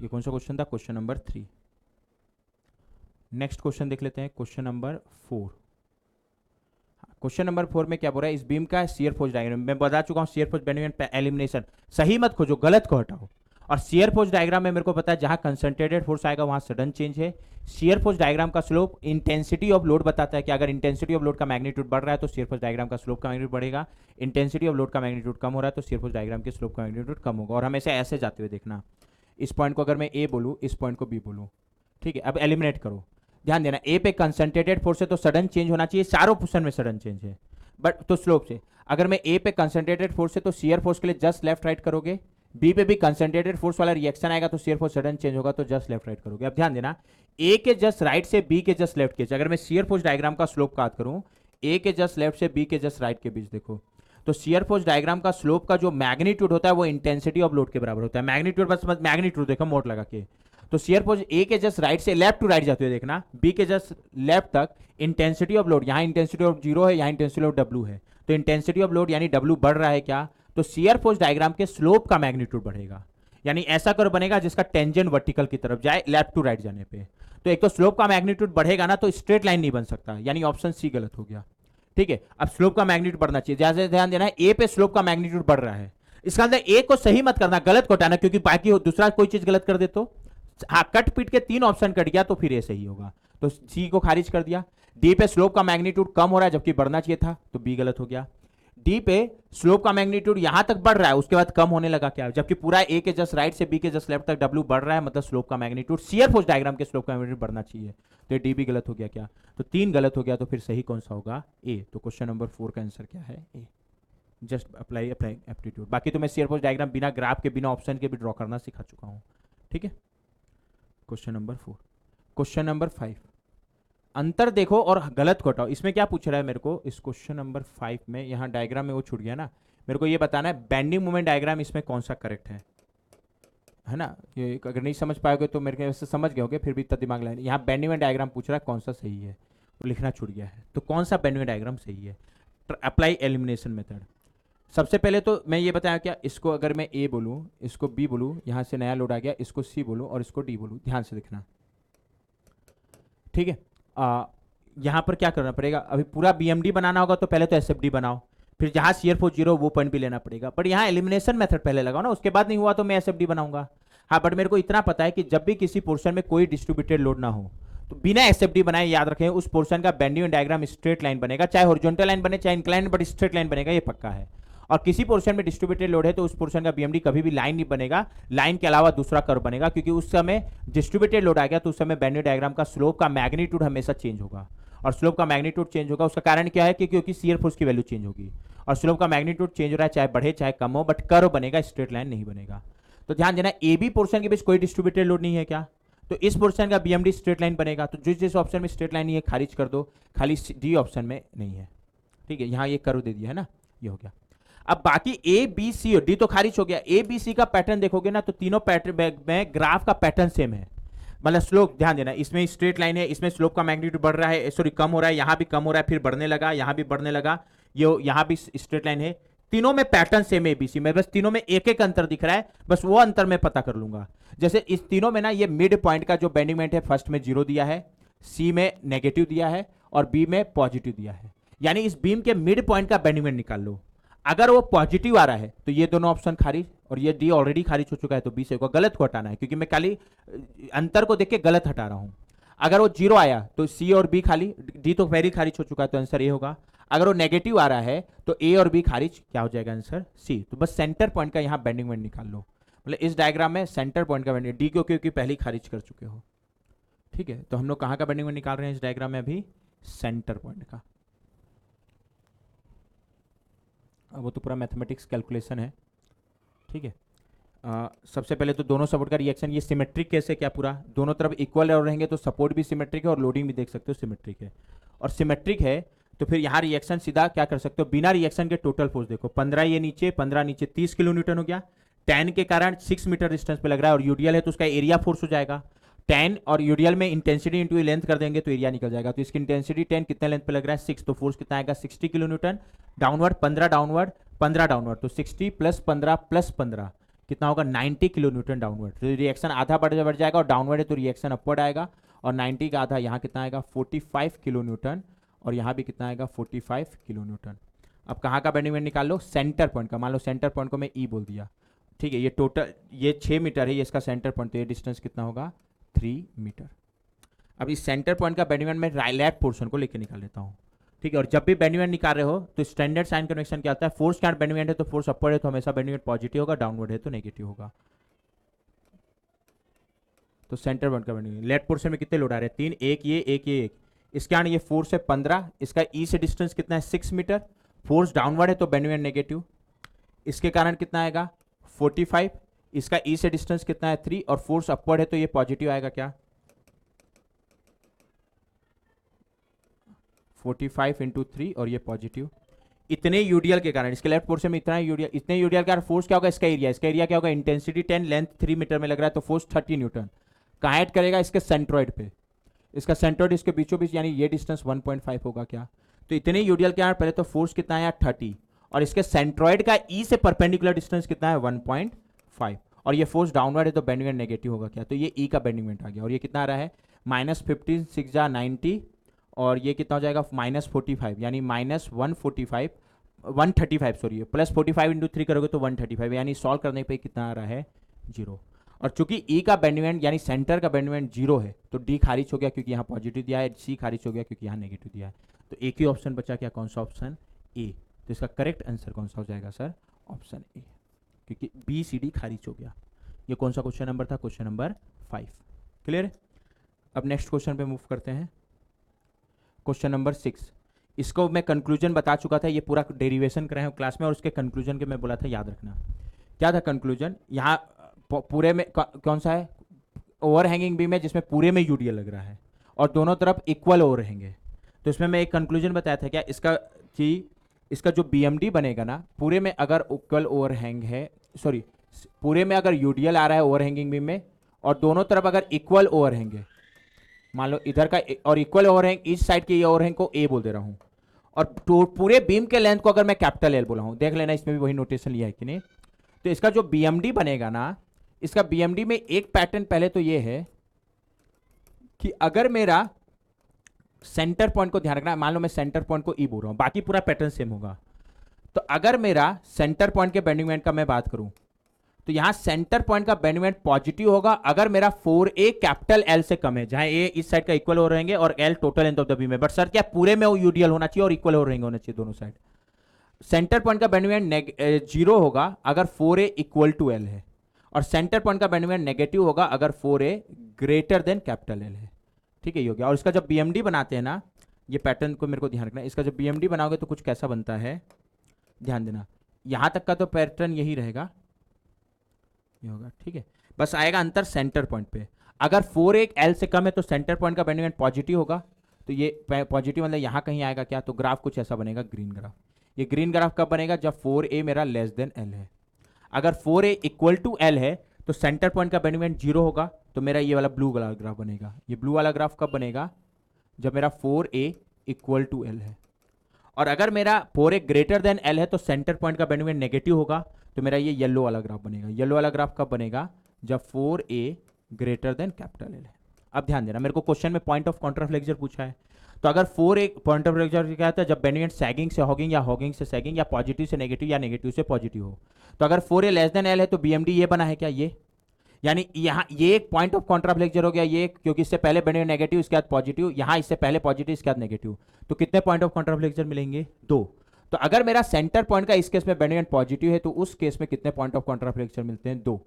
ये कौन सा क्वेश्चन था, क्वेश्चन नंबर 3। नेक्स्ट क्वेश्चन देख लेते हैं, क्वेश्चन नंबर 4। क्वेश्चन नंबर 4 में क्या बोल रहा है, इस बीम का शियर फोर्स डायग्राम, मैं बता चुका हूं शियर फोर्स बेनिफिट एलिमिनेशन, सही मत खोजो, गलत को हटाओ। और शियर फोर्स डायग्राम में मेरे को पता है जहां कंसंट्रेटेड फोर्स आएगा वहां सडन चेंज है। शियर फोर्स डायग्राम का स्लोप इंटेंसिटी ऑफ लोड बताता है कि अगर इंटेंसिटी ऑफ लोड का मैग्नीट्यूड बढ़ रहा है तो शियर फोर्स डायग्राम का स्लोप का मैग्नीट्यूड बढ़ेगा, इंटेंसिटी ऑफ लोड का मैग्नीट्यूड कम हो रहा है तो शियर फोर्स डायग्राम के स्लोप का मैग्नीट्यूड कम होगा। और हमेशा ऐसे जाते हुए देखना, इस पॉइंट को अगर मैं ए बोलूँ, इस पॉइंट को बी बोलूँ, ठीक है। अब एलिमिनेट करो, ध्यान देना, ए पे कंसंट्रेटेड फोर्स है तो सडन चेंज होना चाहिए, चारों पोर्शन में सडन चेंज है, बट तो स्लोप से। अगर मैं ए पे कंसंट्रेटेड फोर्स है तो शियर फोर्स के लिए जस्ट लेफ्ट राइट करोगे, बी पे भी कंसंट्रेटेड फोर्स वाला रिएक्शन आएगा तो शियर फोर्स सडन चेंज होगा तो जस्ट लेफ्ट राइट करोगे। अब ध्यान देना, ए के जस्ट राइट से बी के जस्ट लेफ्ट के, अगर मैं शियर फोर्स डायग्राम का स्लोप का बात करूं, ए के जस्ट लेफ्ट से बी के जस्ट राइट के बीच देखो, तो शियर फोर्स डायग्राम का स्लोप का जो मैग्नीट्यूड होता है वो इंटेंसिटी ऑफ लोड के बराबर होता है। मैग्नीट्यूड बस मैग्नीट्यूड देखो मोड लगा के, तो शियर फोर्स ए के जस्ट राइट से लेफ्ट टू राइट जाते हुए देखना, बी के जस्ट लेफ्ट तक इंटेंसिटी ऑफ लोड, यहां इंटेंसिटी ऑफ 0 है, यहां इंटेंसिटी ऑफ W है, तो इंटेंसिटी ऑफ लोड यानी W बढ़ रहा है क्या, तो शियर फोर्स डायग्राम के स्लोप का मैग्नीट्यूड बढ़ेगा, यानी ऐसा कर्व बनेगा जिसका टेंजेंट वर्टिकल की तरफ जाए लेफ्ट टू राइट जाने पे। तो एक तो स्लोप का मैग्नीट्यूड बढ़ेगा ना, तो स्ट्रेट लाइन नहीं बन सकता, यानी ऑप्शन सी गलत हो गया, ठीक है। अब स्लोप का मैग्नीट्यूड बढ़ना चाहिए, जैसे ध्यान देना है ए पे स्लोप का मैग्नीट्यूड बढ़ रहा है, इसका अंदर ए को सही मत करना, गलत को हटाना, क्योंकि बाकी दूसरा कोई चीज गलत कर दे तो, हाँ कट पीट के 3 ऑप्शन कट गया तो फिर ए सही होगा, तो सी को खारिज कर दिया। डी पे स्लोप का मैग्नीट्यूड कम हो रहा है जबकि बढ़ना चाहिए था, तो बी गलत हो गया। डी पे स्लोप का मैग्नीट्यूड यहां तक बढ़ रहा है उसके बाद कम होने लगा क्या, जबकि पूरा ए के जस्ट राइट से बी के जस्ट लेफ्ट तक W बढ़ रहा है, मतलब स्लोप का मैग्नीट्यूड शियर फोर्स डायग्राम के स्लोप का मैग्नीट्यूड बढ़ना चाहिए, तो डी भी गलत हो गया क्या, तो 3 गलत हो गया, तो फिर सही कौन सा होगा, ए। तो क्वेश्चन नंबर 4 का आंसर क्या है, ए। जस्ट अप्लाई एप्टीट्यूड, बाकी तो मैं शियर फोर्स डायग्राम बिना ग्राफ के बिना ऑप्शन के भी ड्रॉ करना सिखा चुका हूं, ठीक है। Question number 4। क्वेश्चन नंबर 5, अंतर देखो और गलत को हटाओ। इसमें क्या पूछ रहा है मेरे को, इस क्वेश्चन नंबर 5 में, यहाँ डायग्राम में वो छूट गया ना, मेरे को ये बताना है बेंडिंग मोमेंट डायग्राम इसमें कौन सा करेक्ट है ना। ये अगर नहीं समझ पाओगे तो मेरे ख्याल से समझ गए होगे, फिर भी इतना दिमाग लगाए, यहाँ बेंडिंग मोमेंट डायग्राम पूछ रहा है कौन सा सही है, वो लिखना छूट गया है, तो कौन सा बेंडिंग मोमेंट डायग्राम सही है, अप्लाई एलिमिनेशन मेथड। सबसे पहले तो मैं ये बताया क्या, इसको अगर मैं ए बोलूँ, इसको बी बोलूँ, यहाँ से नया लोड आ गया, इसको सी बोलूँ और इसको डी बोलूँ, ध्यान से देखना, ठीक है। यहाँ पर क्या करना पड़ेगा, अभी पूरा BMD बनाना होगा तो पहले तो SFD बनाओ, फिर जहाँ शियर फोर्स 0 वो पॉइंट भी लेना पड़ेगा, पर यहाँ एलिमिनेशन मेथड पहले लगाओ ना, उसके बाद नहीं हुआ तो मैं SFD बनाऊंगा। हाँ बट मेरे को इतना पता है कि जब भी किसी पोर्शन में कोई डिस्ट्रीब्यूटेड लोड ना हो तो बिना SFD बनाए, याद रखें, उस पोर्शन का बेंडिंग डायग्राम स्ट्रेट लाइन बनेगा, चाहे हॉरिजॉन्टल लाइन बने चाहे इंक्लाइन, बट स्ट्रेट लाइन बनेगा, ये पक्का है। और किसी पोर्शन में डिस्ट्रीब्यूटेड लोड है तो उस पोर्शन का BMD कभी भी लाइन नहीं बनेगा, लाइन के अलावा दूसरा कर्व बनेगा, क्योंकि उस समय डिस्ट्रीब्यूटेड लोड आ गया तो उस समय बेंडिंग डायग्राम का स्लोप का मैग्नीट्यूड हमेशा चेंज होगा, और स्लोप का मैग्नीट्यूड चेंज होगा उसका कारण क्या है कि क्योंकि शियर फोर्स की वैल्यू चेंज होगी, और स्लोप का मैग्नीट्यूड चेंज हो रहा है चाहे बढ़े चाहे कम हो, बट कर्व बनेगा, स्ट्रेट लाइन नहीं बनेगा। तो ध्यान देना, ए बी पोर्शन के बीच कोई डिस्ट्रीब्यूटेड लोड नहीं है क्या, तो इस पोर्शन का BMD स्ट्रेट लाइन बनेगा, तो जिस जिस ऑप्शन में स्ट्रेट लाइन नहीं है खारिज कर दो, खाली डी ऑप्शन में नहीं है, ठीक है। यहाँ ये कर्व दे दिया है ना, ये हो गया। अब बाकी ए बी सी और डी तो खारिज हो गया, ए बी सी का पैटर्न देखोगे ना तो तीनों पैटर्न में ग्राफ का पैटर्न सेम है, मतलब स्लोप, ध्यान देना, इसमें स्ट्रेट लाइन है, इसमें स्लोप का मैग्नीट्यूड बढ़ रहा है, सॉरी कम हो रहा है, यहाँ भी कम हो रहा है, फिर बढ़ने लगा, यहाँ भी बढ़ने लगा, ये यहाँ भी स्ट्रेट लाइन है, तीनों में पैटर्न सेम है एबीसी में, बस तीनों में एक एक अंतर दिख रहा है, बस वो अंतर मैं पता कर लूंगा। जैसे इस तीनों में ना ये मिड पॉइंट का जो बेंडिंग मोमेंट है, फर्स्ट में 0 दिया है, सी में नेगेटिव दिया है और बी में पॉजिटिव दिया है, यानी इस बीम के मिड पॉइंट का बेंडिंग मोमेंट निकाल लो। अगर वो पॉजिटिव आ रहा है तो ये दोनों ऑप्शन खारिज, और ये डी ऑलरेडी खारिज हो चुका है, तो बी से को गलत को हटाना है, क्योंकि मैं खाली अंतर को देख के गलत हटा रहा हूं। अगर वो 0 आया तो सी और बी खाली, डी तो पहले खारिज हो चुका है तो आंसर ए होगा। अगर वो नेगेटिव आ रहा है तो ए और बी खारिज, क्या हो जाएगा आंसर सी। तो बस सेंटर पॉइंट का यहाँ बेंडिंग मोमेंट निकाल लो, मतलब इस डायग्राम में सेंटर पॉइंट का बेंडिंग, डी को क्योंकि पहले ही खारिज कर चुके हो, ठीक है। तो हम लोग कहाँ का बेंडिंग मोमेंट निकाल रहे हैं इस डायग्राम में, अभी सेंटर पॉइंट का। अब वो तो पूरा मैथमेटिक्स कैलकुलेशन है, ठीक है। सबसे पहले तो दोनों सपोर्ट का रिएक्शन, ये सिमेट्रिक केस है क्या, पूरा दोनों तरफ इक्वल और रहेंगे तो सपोर्ट भी सिमेट्रिक है और लोडिंग भी देख सकते हो सिमेट्रिक है, और सिमेट्रिक है तो फिर यहाँ रिएक्शन सीधा क्या कर सकते हो, बिना रिएक्शन के टोटल फोर्स देखो, 15 ये नीचे 15 नीचे 30 किलो न्यूटन हो गया, 10 के कारण 6 मीटर डिस्टेंस पे लग रहा है, और यूडीएल है तो उसका एरिया फोर्स हो जाएगा 10, और यूडीएल में इंटेंसिटी इंटू लेंथ कर देंगे तो एरिया निकल जाएगा। तो इसकी इंटेंसिटी 10, कितने लेंथ पे लग रहा है 6, तो फोर्स कितना आएगा 60 kilo Newton, downward 15 downward 15 downward, तो 60 प्लस 15 प्लस 15 कितना होगा 90 किलो न्यूटन डाउनवर्ड। तो रिएक्शन आधा बढ़ जाएगा, और डाउनवर्ड है तो रिएक्शन अपवर्ड आएगा, और 90 का आधा यहाँ कितना आएगा 45 किलो न्यूटन, और यहाँ भी कितना आएगा 45 किलो न्यूटन। अब कहाँ का बेंडिंग मोमेंट निकाल लो, सेंटर पॉइंट का। मान लो सेंटर पॉइंट को मैं ई बोल दिया, ठीक है। ये टोटल ये 6 मीटर है, ये इसका सेंटर पॉइंट, तो ये डिस्टेंस कितना होगा 3 मीटर। अब इस सेंटर पॉइंट का बेंडिंग मोमेंट मैं लेफ्ट पोर्शन को लेकर निकाल लेता हूँ, ठीक है। और जब भी बेंडिंग मोमेंट निकाल रहे हो तो स्टैंडर्ड साइन कन्वेंशन क्या होता है, फोर्स का बेंडिंग मोमेंट है तो फोर्स अपवर्ड है तो हमेशा बेंडिंग मोमेंट पॉजिटिव होगा, डाउनवर्ड है तो नेगेटिव होगा। तो सेंटर पॉइंट का बेंडिंग मोमेंट लेफ्ट पोर्शन में कितने लोड आ रहे हैं 3, एक ये एक ये एक, इसके कारण ये फोर्स है 15, इसका ई से डिस्टेंस कितना है 6 मीटर, फोर्स डाउनवर्ड है तो बेंडिंग मोमेंट नेगेटिव, इसके कारण कितना आएगा 45, इसका ई से डिस्टेंस कितना है 3, और फोर्स अपवर्ड है तो ये पॉजिटिव आएगा क्या 45 इंटू 3, और ये पॉजिटिव। इतने यूडीएल के कारण, इसके लेफ्ट पोर्शन में इतना यूडीएल, इतने यूडीएल के कारण फोर्स क्या होगा, इसका एरिया क्या होगा, इंटेंसिटी 10, लेंथ 3 मीटर में लग रहा है तो फोर्स 30 न्यूटन। कहाँ ऐड करेगा, इसके सेंट्रॉइड पे, इसका सेंट्रॉइड इसके बीचों बीच, यानी ये डिस्टेंस 1.5 होगा क्या। तो इतने यूडीएल के कारण पहले तो फोर्स कितना है 30, और इसके सेंट्रॉइड का ई से परपेंडिकुलर डिस्टेंस कितना है 1.5, और ये फोर्स डाउनवर्ड है तो बेंडिंग मोमेंट नेगेटिव होगा क्या, तो ये ई का बेंडिंग मोमेंट आ गया। और ये कितना आ रहा है -15, 6 जा 90, और ये कितना हो जाएगा -45, यानी -135 सॉरी, प्लस 45 इंटू 3 करोगे तो 135, यानी सॉल्व करने पे कितना आ रहा है 0। और चूंकि ई का बेंडिंग मोमेंट यानी सेंटर का बेंडिंग मोमेंट 0 है तो डी खारिज हो गया क्योंकि यहाँ पॉजिटिव दिया है, सी खारिज हो गया क्योंकि यहाँ नेगेटिव दिया है। तो एक ही ऑप्शन बचा क्या, कौन सा ऑप्शन ए। तो इसका करेक्ट आंसर कौन सा हो जाएगा सर, ऑप्शन ए, क्योंकि बी सी डी खारिज हो गया। ये कौन सा क्वेश्चन नंबर था, क्वेश्चन नंबर 5। क्लियर है। अब नेक्स्ट क्वेश्चन पे मूव करते हैं, क्वेश्चन नंबर 6। इसको मैं कंक्लूजन बता चुका था, ये पूरा डेरिवेशन कराए हैं क्लास में, और उसके कंक्लूजन के मैं बोला था याद रखना। क्या था कंक्लूजन, यहाँ पूरे में कौन सा है, ओवर हैंगिंग बीम है जिसमें पूरे में यूडीएल लग रहा है और दोनों तरफ इक्वल ओवर हैंगे। तो इसमें मैं एक कंक्लूजन बताया था क्या, इसका कि इसका जो बीएमडी बनेगा ना, पूरे में अगर इक्वल ओवर हैंग है, सॉरी पूरे में अगर यूडीएल आ रहा है ओवर हैंगिंग बीम में, और दोनों तरफ अगर इक्वल ओवर हैंगे, मान लो इधर का और इक्वल ओवरहैंग, इस साइड के ये ओवरहैंग को ए बोल दे रहा हूं, और पूरे बीम के लेंथ को अगर मैं कैपिटल एल बोला हूं, देख लेना इसमें भी वही नोटेशन लिया है कि नहीं। तो इसका जो बीएमडी बनेगा ना, इसका बीएमडी में एक पैटर्न पहले तो ये है कि अगर मेरा सेंटर पॉइंट को ध्यान रखना, मान लो मैं सेंटर पॉइंट को ई बोल रहा हूं, बाकी पूरा पैटर्न सेम होगा। तो अगर मेरा सेंटर पॉइंट के बेंडिंग मोमेंट का मैं बात करूं तो यहां सेंटर पॉइंट का बेंडिंग मोमेंट पॉजिटिव होगा अगर मेरा 4a कैपिटल एल से कम है, जहां ए इस साइड का इक्वल हो रहेंगे और L total length of the beam है। बट सर क्या पूरे में वो यूडीएल होना चाहिए और इक्वल हो रहेंगे होना चाहिए दोनों साइड। सेंटर पॉइंट का बेंडिंग मोमेंट 0 होगा अगर 4a इक्वल टू एल है, और सेंटर पॉइंट का बेंडिंग मोमेंट नेगेटिव होगा अगर 4a greater than capital L है। ठीक है, ये हो गया। और इसका जब बीएमडी बनाते हैं ना, ये पैटर्न को मेरे को ध्यान रखना है, इसका जब बीएमडी बनाओगे तो कुछ कैसा बनता है, ध्यान देना। यहां तक का तो पैटर्न यही रहेगा, ये होगा। ठीक है, बस आएगा अंतर सेंटर पॉइंट पे। अगर 4a एल से कम है तो सेंटर पॉइंट का बेंडिंग मोमेंट पॉजिटिव होगा, तो ये पॉजिटिव मतलब यहां कहीं आएगा क्या, तो ग्राफ कुछ ऐसा बनेगा, ग्रीन ग्राफ। ये ग्रीन ग्राफ कब बनेगा, जब 4a मेरा लेस देन एल है। अगर 4a इक्वल टू एल है तो सेंटर पॉइंट का बेंडिंग मोमेंट 0 होगा, तो मेरा ये वाला ब्लू वाला ग्राफ बनेगा। ये ब्लू वाला ग्राफ कब बनेगा, जब मेरा 4a इक्वल टू एल है। और अगर मेरा 4a ग्रेटर देन एल है तो सेंटर पॉइंट का बेंडिंग मोमेंट नेगेटिव होगा, तो मेरा ये येलो वाला ग्राफ बनेगा। येलो वाला ग्राफ कब बनेगा, जब 4a greater than capital L है। अब ध्यान देना, मेरे को क्वेश्चन में पॉइंट ऑफ कॉन्ट्राफ्लेक्चर पूछा है, तो अगर 4a पॉइंट ऑफ फ्लेक्चर क्या होता है, जब बेंडिंग मोमेंट सैगिंग से हॉगिंग या हॉगिंग से सैगिंग या पॉजिटिव से नेगेटिव या नेगेटिव से पॉजिटिव हो। तो अगर 4a लेस देन एल है तो बीएमडी ये बना है क्या, ये, यानी यहाँ ये एक पॉइंट ऑफ कॉन्ट्राफ्लेक्चर हो गया ये, क्योंकि इससे पहले बेंडिंग मोमेंट नेगेटिव इसके बाद पॉजिटिव, यहाँ इससे पहले पॉजिटिव इसके बाद नेगेटिव, तो कितने पॉइंट ऑफ कॉन्ट्राफ्लेक्चर मिलेंगे, 2। तो अगर मेरा सेंटर पॉइंट का इस केस में बेंडिंग मोमेंट पॉजिटिव है तो उस केस में कितने पॉइंट ऑफ कॉन्ट्राफ्लेक्चर मिलते हैं, 2।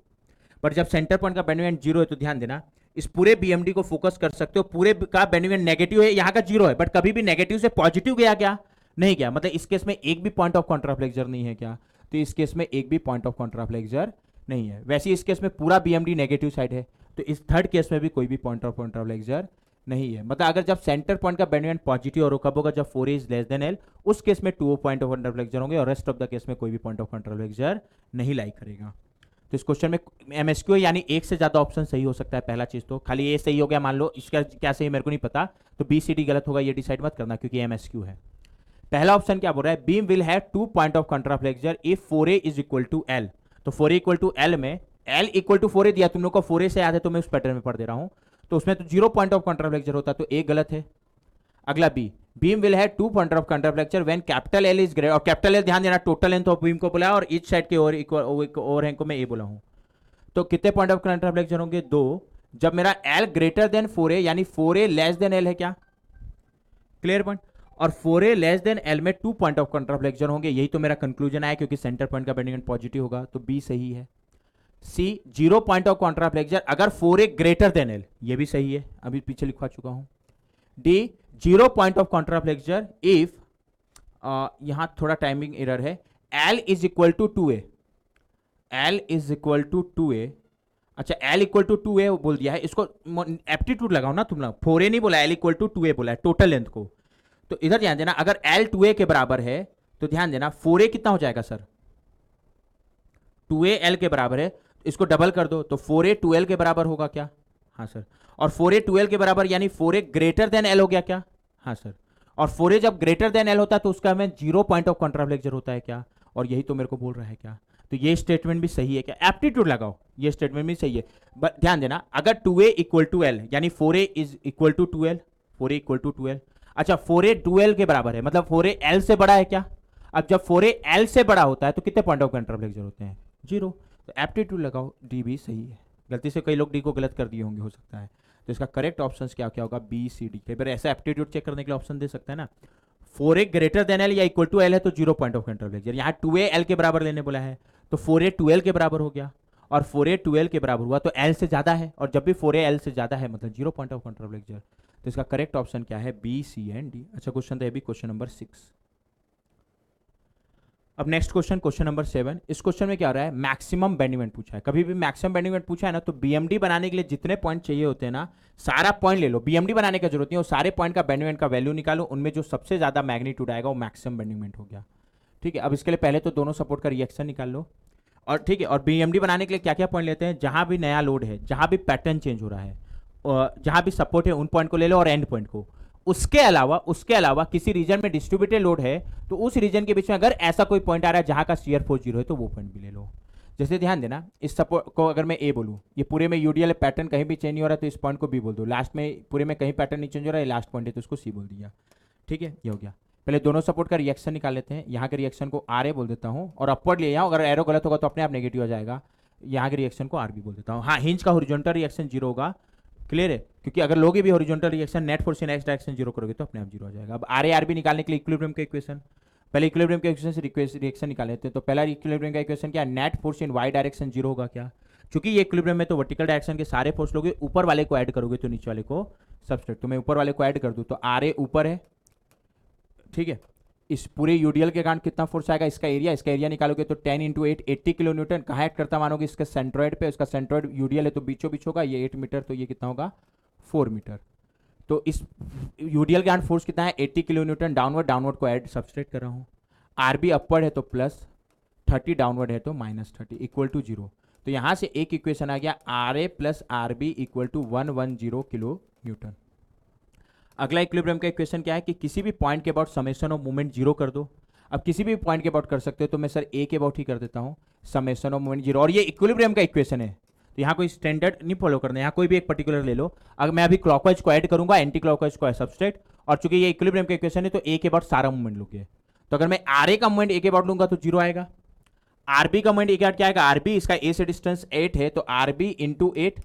पर जब सेंटर पॉइंट का बेंडिंग मोमेंट 0 है तो ध्यान देना, इस पूरे बीएमडी को फोकस कर सकते हो, पूरे का बेंडिंग मोमेंट नेगेटिव है, यहाँ का 0 है, बट कभी भी नेगेटिव से पॉजिटिव गया क्या, नहीं गया। मतलब इस केस में एक भी पॉइंट ऑफ कॉन्ट्राफ्लेक्चर नहीं है क्या, तो इस केस में एक भी पॉइंट ऑफ कॉन्ट्राफ्लेक्चर नहीं है। वैसे इस केस में पूरा बीएमडी नेगेटिव साइड है, तो इस थर्ड केस में भी कोई भी पॉइंट ऑफ कॉन्ट्राफ्लेक्चर नहीं है। मतलब अगर जब सेंटर पॉइंट का बेंडिंग मोमेंट पॉजिटिव और कब होगा, जब 4a is less than L, उस केस में 2 पॉइंट ऑफ कॉन्ट्राफ्लेक्चर होंगे और रेस्ट ऑफ द केस में कोई भी पॉइंट ऑफ कॉन्ट्राफ्लेक्चर नहीं लाइक करेगा। तो इस क्वेश्चन में एमएसक्यू यानी एक से ज्यादा ऑप्शन सही हो सकता है। पहला चीज तो खाली ए सही हो गया, मान लो इसका क्या सही मेरे को नहीं पता, तो बी सी डी गलत होगा, ये डिसाइड मत करना क्योंकि एमएसक्यू है। पहला ऑप्शन क्या बोल रहा है, beam will have 2 point of contraflexure if 4a is equal to L. तो 4a इक्वल टू एल में एल इक्वल टू 4a दिया, तुम लोग को 4a से याद है तो मैं उस पैटर्न में पढ़ दे रहा हूं। तो उसमें तो 0 पॉइंट ऑफ कॉन्ट्राफ्लेक्चर होता, तो ए गलत है। अगला B, beam will have 2 point of contraflexure when capital L is greater, और कैपिटल एल ध्यान देना टोटल लेंथ ऑफ बीम को बोला है और ईच साइड के ओवरहैंग को मैं ए बोला हूं। तो कितने पॉइंट ऑफ कॉन्ट्राफ्लेक्चर होंगे? 2। जब मेरा एल ग्रेटर देन 4a यानी 4a लेस देन एल है क्या? Clear point. और 4a लेस देन एल में 2 पॉइंट ऑफ कॉन्ट्राफ्लेक्चर होंगे, यही तो मेरा कंक्लूजन आया क्योंकि सेंटर पॉइंट का बेंडिंग पॉजिटिव होगा, तो बी सही है। सी 0 पॉइंट ऑफ कॉन्ट्राफ्लेक्चर अगर 4a ग्रेटर देन एल, ये भी सही है, अभी पीछे लिखवा चुका हूं। D 0 point of contraflexure if, यहां थोड़ा टाइमिंग एरर है, L is equal to 2a, L is equal to 2a। अच्छा एल इक्वल टू 2a बोल दिया है, इसको एप्टीट्यूड लगाओ ना तुम लोग, 4a नहीं बोला, एल इक्वल टू 2a बोला है टोटल लेंथ को। तो इधर ध्यान देना, अगर एल 2a के बराबर है तो ध्यान देना 4a कितना हो जाएगा सर? 2a एल के बराबर है, इसको डबल कर दो तो 4a 2l के बराबर होगा क्या? हाँ सर। और 4a 2l के बराबर यानी 4a ग्रेटर देन एल हो गया क्या? हाँ सर। और 4a जब ग्रेटर देन एल होता है तो उसका में 0 पॉइंट ऑफ कॉन्ट्राफ्लेक्चर होता है क्या? और यही तो मेरे को बोल रहा है क्या? तो ये स्टेटमेंट भी सही है क्या? एप्टीट्यूड लगाओ, ये स्टेटमेंट भी सही है। ध्यान देना, अगर 2a इक्वल टू एल यानी 4a is equal to 2l, 4a equal to 2l। अच्छा 4a 2l के बराबर है, मतलब 4a l से बड़ा है क्या? अब जब 4a l से बड़ा होता है तो कितने पॉइंट ऑफ कॉन्ट्राफ्लेक्चर होते हैं? 0। तो एप्टीट्यूड लगाओ, डी भी सही है। गलती से कई लोग डी को गलत कर दिए होंगे, हो सकता है। तो इसका करेक्ट ऑप्शन क्या क्या होगा? B C D. कई बार ऐसा एप्टीट्यूड चेक करने के लिए ऑप्शन दे सकता है ना। 4a ग्रेटर देन एल या इक्वल टू एल है तो 0 पॉइंट ऑफ कॉन्ट्राफ्लेक्चर, यहाँ 2a l के बराबर लेने बोला है तो 4a 2l के बराबर हो गया, और 4a 2l के बराबर हुआ तो l से ज्यादा है, और जब भी 4a l से ज्यादा है मतलब 0 पॉइंट ऑफ कॉन्ट्राफ्लेक्चर। तो इसका करेक्ट ऑप्शन क्या है? B C and D. अच्छा क्वेश्चन था ये भी, क्वेश्चन नंबर 6। अब नेक्स्ट क्वेश्चन, क्वेश्चन नंबर 7। इस क्वेश्चन में क्या हो रहा है? मैक्सिमम बेंडिंग मोमेंट पूछा है। कभी भी मैक्सिमम बेंडिंग मोमेंट पूछा है ना तो बीएमडी बनाने के लिए जितने पॉइंट चाहिए होते हैं ना, सारा पॉइंट ले लो, बीएमडी बनाने की जरूरत नहीं है, सारे पॉइंट का बेंडिंग मोमेंट का वैल्यू निकालो, उनमें जो सबसे ज्यादा मैग्नीट्यूड आएगा वो मैक्सिमम बेंडिंग मोमेंट हो गया। ठीक है, अब इसके लिए पहले तो दोनों सपोर्ट का रिएक्शन निकाल लो, और ठीक है, और बीएमडी बनाने के लिए क्या क्या पॉइंट लेते हैं? जहां भी नया लोड है, जहां भी पैटर्न चेंज हो रहा है, जहां भी सपोर्ट है उन पॉइंट को ले लो और एंड पॉइंट को। उसके अलावा किसी रीजन में डिस्ट्रीब्यूटेड लोड है तो उस रीजन के बीच में अगर ऐसा कोई पॉइंट आ रहा है जहां का शियर फोर्स 0 है तो वो पॉइंट भी ले लो। जैसे ध्यान देना, इस सपोर्ट को अगर मैं ए बोलूं, ये पूरे में यूडीएल पैटर्न कहीं भी चेंज नहीं हो रहा है तो इस पॉइंट को बी बोल दो। लास्ट में पूरे में कहीं पैटर्न नहीं चेंज हो रहा है, लास्ट पॉइंट है तो उसको सी बोल दिया। ठीक है, ये हो गया। पहले दोनों सपोर्ट का रिएक्शन निकाल लेते हैं। यहाँ के रिएक्शन को आर ए बोल देता हूँ और अपवर्ड ले जाऊँ, अगर एरो गलत होगा तो अपने आप नेगेटिव आ जाएगा। यहाँ के रिएक्शन को आर बी बोल देता हूँ। हाँ, हिंज का हॉरिजॉन्टल रिएक्शन 0 होगा, क्लियर है, क्योंकि अगर लोगे भी हॉरिजॉन्टल रिएक्शन नेट फोर्स इन एक्स डायरेक्शन 0 करोगे तो अपने आप 0 आ जाएगा। अब आर ए आर बी निकालने के लिए इक्विलिब्रियम का इक्वेशन, पहले इक्विलिब्रियम के इक्वेशन से रिएक्शन निकाल लेते हैं। तो पहला इक्विलिब्रियम का इक्वेशन क्या? Net force in Y direction 0 होगा क्या? क्योंकि ये इक्विलिब्रियम में तो वर्टिकल डायरेक्शन के सारे फोर्स लोगे, ऊपर वाले को ऐड करोगे तो नीचे वाले को सब्सट्रैक्ट। तो मैं ऊपर वाले को ऐड कर दूं तो आर ए ऊपर है, ठीक है। इस पूरे यूडीएल के कारण कितना फोर्स आएगा? इसका एरिया निकालोगे तो 10 इंटू 8 80 किलो न्यूटन। कहाँ ऐड करता मानोगे? इसके सेंट्रॉइड पे, उसका सेंट्रॉइड यूडीएल है तो बीचों बीच होगा, ये 8 मीटर तो ये कितना होगा? 4 मीटर। तो इस यूडीएल के कारण फोर्स कितना है? 80 किलो न्यूटन। डाउनवर्ड को ऐड सब्सट्रैक्ट कर रहा हूँ। आरबी अपवर्ड है तो प्लस 30, डाउनवर्ड है तो -30 इक्वल टू 0। तो यहां से एक इक्वेशन आ गया, R A plus R B equal to 110 kilo newton. अगला इक्विलिब्रियम का इक्वेशन क्या है कि किसी भी पॉइंट के अबाउट समेशन ऑफ मूवमेंट 0 कर दो। अब किसी भी पॉइंट के अबाउट कर सकते हो तो मैं सर ए के अबाउट ही कर देता हूं, समेशन ऑफ मूवमेंट 0। और ये इक्विलिब्रियम का इक्वेशन है तो यहाँ कोई स्टैंडर्ड नहीं फॉलो करना, यहाँ कोई भी एक पर्टिकुलर ले लो। अगर मैं अभी क्लॉकवाइज को ऐड करूंगा, एंटी क्लॉकवाइज को सब्सट्रैक्ट, और चूंकि ये इक्विलिब्रियम का इक्वेशन है तो ए के अबाउट सारा मूवमेंट लोगे। तो अगर मैं आर ए का मूवमेंट ए के अबाउट लूंगा तो 0 आएगा। आरबी का मूवमेंट ए के अबाउट क्या आएगा? आरबी इसका ए से डिस्टेंस 8 है तो आरबी इंटू 8,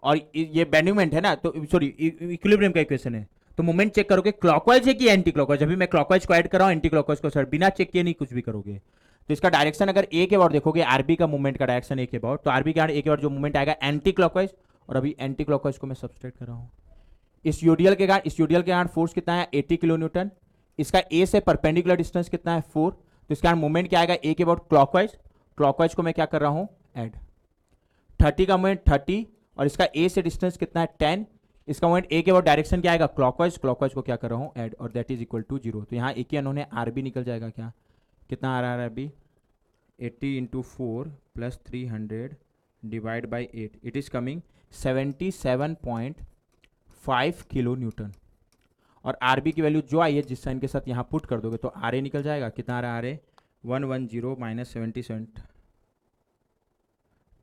और ये बेंडिंग मोमेंट है ना, तो सॉरी इक्विलिब्रियम का इक्वेशन है तो मूवमेंट चेक करोगे क्लॉकवाइज है कि एंटी क्लॉकवाइज। अभी मैं क्लॉकवाइज को ऐड कर रहा हूं, एंटी क्लॉकवाइज को सर बिना चेक किए नहीं कुछ भी करोगे। तो इसका डायरेक्शन अगर ए के अबाउट देखोगे, आरबी का मूवमेंट का डायरेक्शन ए के अबाउट, तो आरबी के ए के अबाउट जो मूवमेंट आएगा एंटी क्लॉकवाइज, और अभी एंटी क्लॉकवाइज को मैं सब्सट्रैक्ट कर रहा हूं। इस यूडीएल के कारण फोर्स कितना है? 80 किलो न्यूटन। इसका ए से परपेंडिकुलर डिस्टेंस कितना है? 4। तो इसका मूवमेंट क्या आएगा? ए के अबाउट क्लॉकवाइज को मैं क्या कर रहा हूं? ऐड 30 का मूवमेंट 30, और इसका ए से डिस्टेंस कितना है? 10। इसका मूवमेंट ए के अबाउट डायरेक्शन क्या आएगा? क्लॉकवाइज को क्या कर रहा हूं? ऐड, और दैट इज इक्वल टू 0। तो यहाँ एक ही उन्होंने आरबी निकल जाएगा क्या? कितना आ रहा है RB? 80 into 4 plus 300 divide by 8, it is coming 77.5 kilo newton. और आरबी की वैल्यू जो आई है जिस साइन के साथ यहाँ पुट कर दोगे तो आर ए निकल जाएगा। कितना आ रहा है R A? 110 minus 77,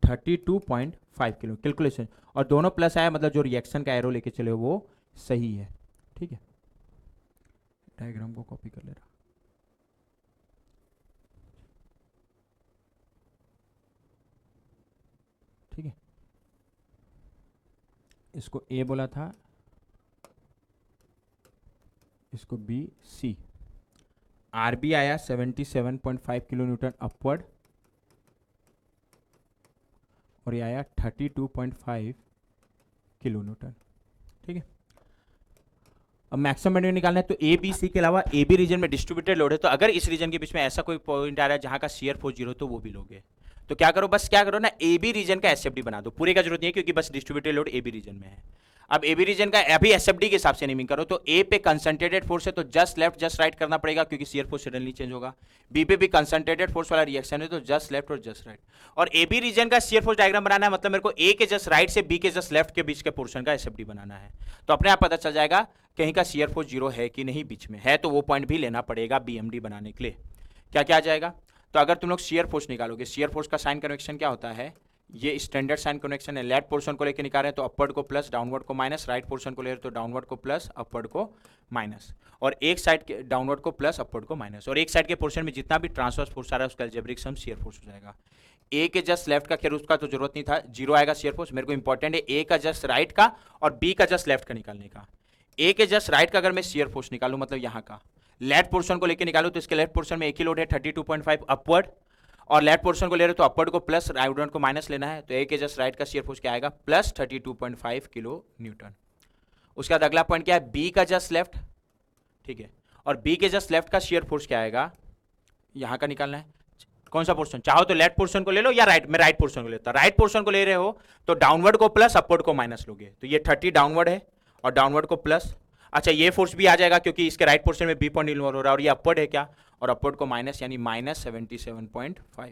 32.5 kilo calculation, और दोनों प्लस आया मतलब जो रिएक्शन का एरो लेके चले वो सही है। ठीक है, डायग्राम को कॉपी कर ले रहा। ठीक है, इसको ए बोला था, इसको बी, सी। आर बी आया 77.5 किलो न्यूटन अपवर्ड, और ये आया 32.5 किलो न्यूटन। ठीक है, अब मैक्सिमम बेंडिंग निकालना है, तो ए बी सी के अलावा ए बी रीजन में डिस्ट्रीब्यूटेड लोड है, तो अगर इस रीजन के बीच में ऐसा कोई पॉइंट आ रहा है जहां का शियर फोर्स 0 तो वो भी लोगे। तो क्या करो, बस क्या करो ना, ए बी रीजन का एसएफडी बना दो, पूरे का जरूरत नहीं है क्योंकि बस distributed load A B region में है। अब ए बी रीजन का अभी एसएफडी के हिसाब से नेमिंग करो, तो ए पे कंसंट्रेटेड फोर्स है तो जस्ट लेफ्ट जस्ट राइट करना पड़ेगा क्योंकि शियर फोर्स सडनली चेंज होगा। बी पे भी कंसंट्रेटेड फोर्स वाला रिएक्शन है तो जस्ट लेफ्ट और जस्ट राइट। और ए बी रीजन का शियर फोर्स डायग्राम बनाना है, मतलब मेरे को ए के जस्ट राइट से बी के जस्ट लेफ्ट के बीच के पोर्शन का एसएफडी बनाना है, तो अपने आप पता चल जाएगा कहीं का शियर फोर्स 0 है कि नहीं, बीच में है तो वो पॉइंट भी लेना पड़ेगा बीएमडी बनाने के लिए। क्या क्या आ जाएगा, तो अगर तुम लोग शियर फोर्स निकालोगे, शियर फोर्स का साइन कन्वेक्शन क्या होता है, ये स्टैंडर्ड साइन कन्वेक्शन है, लेफ्ट पोर्शन को लेकर निकाल रहे हैं तो अपवर्ड को प्लस डाउनवर्ड को माइनस, राइट पोर्शन को ले रहे हैं तो डाउनवर्ड को प्लस अपवर्ड को माइनस, और एक साइड के डाउनवर्ड को प्लस अपवर्ड को माइनस, और एक साइड के पोर्शन में जितना भी ट्रांसवर्स फोर्स आ रहा है उसका अलजेब्रिक सम शियर फोर्स हो जाएगा। ए के जस्ट लेफ्ट का, खैर उसका तो जरूरत नहीं था, 0 आएगा शियर फोर्स, मेरे को इंपॉर्टेंट है ए का जस्ट राइट का और बी का जस्ट लेफ्ट का निकालने का। ए के जस्ट राइट का अगर मैं शियर फोर्स निकालूं, मतलब यहाँ का लेफ्ट पोर्शन को लेकर निकालूं, तो इसके लेफ्ट पोर्शन में एक ही लोड है 32.5 अपवर्ड, और लेफ्ट पोर्शन को ले रहे हो तो अपवर्ड को प्लस राइट को माइनस लेना है, तो ए के जस्ट राइट का शियर फोर्स क्या आएगा, प्लस 32.5 किलो न्यूटन। उसके बाद अगला पॉइंट क्या है, बी का जस्ट लेफ्ट। ठीक है, और बी के जस्ट लेफ्ट का शियर फोर्स क्या आएगा, यहाँ का निकालना है, कौन सा पोर्शन चाहो तो लेफ्ट पोर्शन को ले लो या राइट, मैं राइट पोर्शन को लेता हूं। राइट पोर्शन को ले रहे हो तो डाउनवर्ड को प्लस अपवर्ड को माइनस लोगे, तो ये 30 डाउनवर्ड है और डाउनवर्ड को प्लस, अच्छा ये फोर्स भी आ जाएगा क्योंकि इसके राइट पोर्शन में बी पॉइंट इन्वॉल्व हो रहा है, और ये अपवर्ड है क्या, और अपवर्ड को माइनस यानी माइनस 77.5।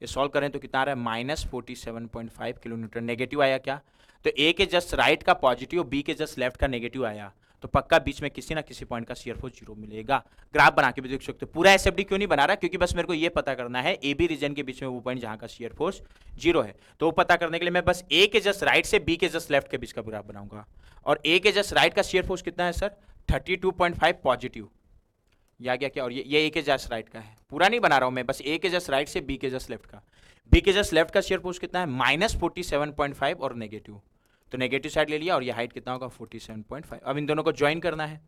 ये सॉल्व करें तो कितना आ रहा है, माइनस 47.5 किलो न्यूटन। नेगेटिव आया क्या, तो ए के जस्ट राइट का पॉजिटिव, बी के जस्ट लेफ्ट का नेगेटिव आया, तो पक्का बीच में किसी ना किसी पॉइंट का शियर फोर्स 0 मिलेगा। ग्राफ बना के भी देख सकते हो। पूरा एसएफडी क्यों नहीं बना रहा, क्योंकि बस मेरे को ये पता करना है ए बी रीजन के बीच में वो पॉइंट जहां का शियर फोर्स 0 है, तो वो पता करने के लिए मैं बस ए के जस्ट राइट से बी के जस्ट लेफ्ट के बीच का ग्राफ बनाऊंगा। और ए के जस्ट राइट का शियर फोर्स कितना है सर, 32.5 पॉजिटिव, या क्या, और ये ए के जस्ट राइट का है, पूरा नहीं बना रहा हूं मैं, बस ए के जस्ट राइट से बी के जस्ट लेफ्ट का। बी के जस्ट लेफ्ट का शेयर फोर्स कितना है, माइनस 47.5 और नेगेटिव, तो नेगेटिव साइड ले लिया, और ये हाइट कितना होगा 47.5। अब इन दोनों को ज्वाइन करना है,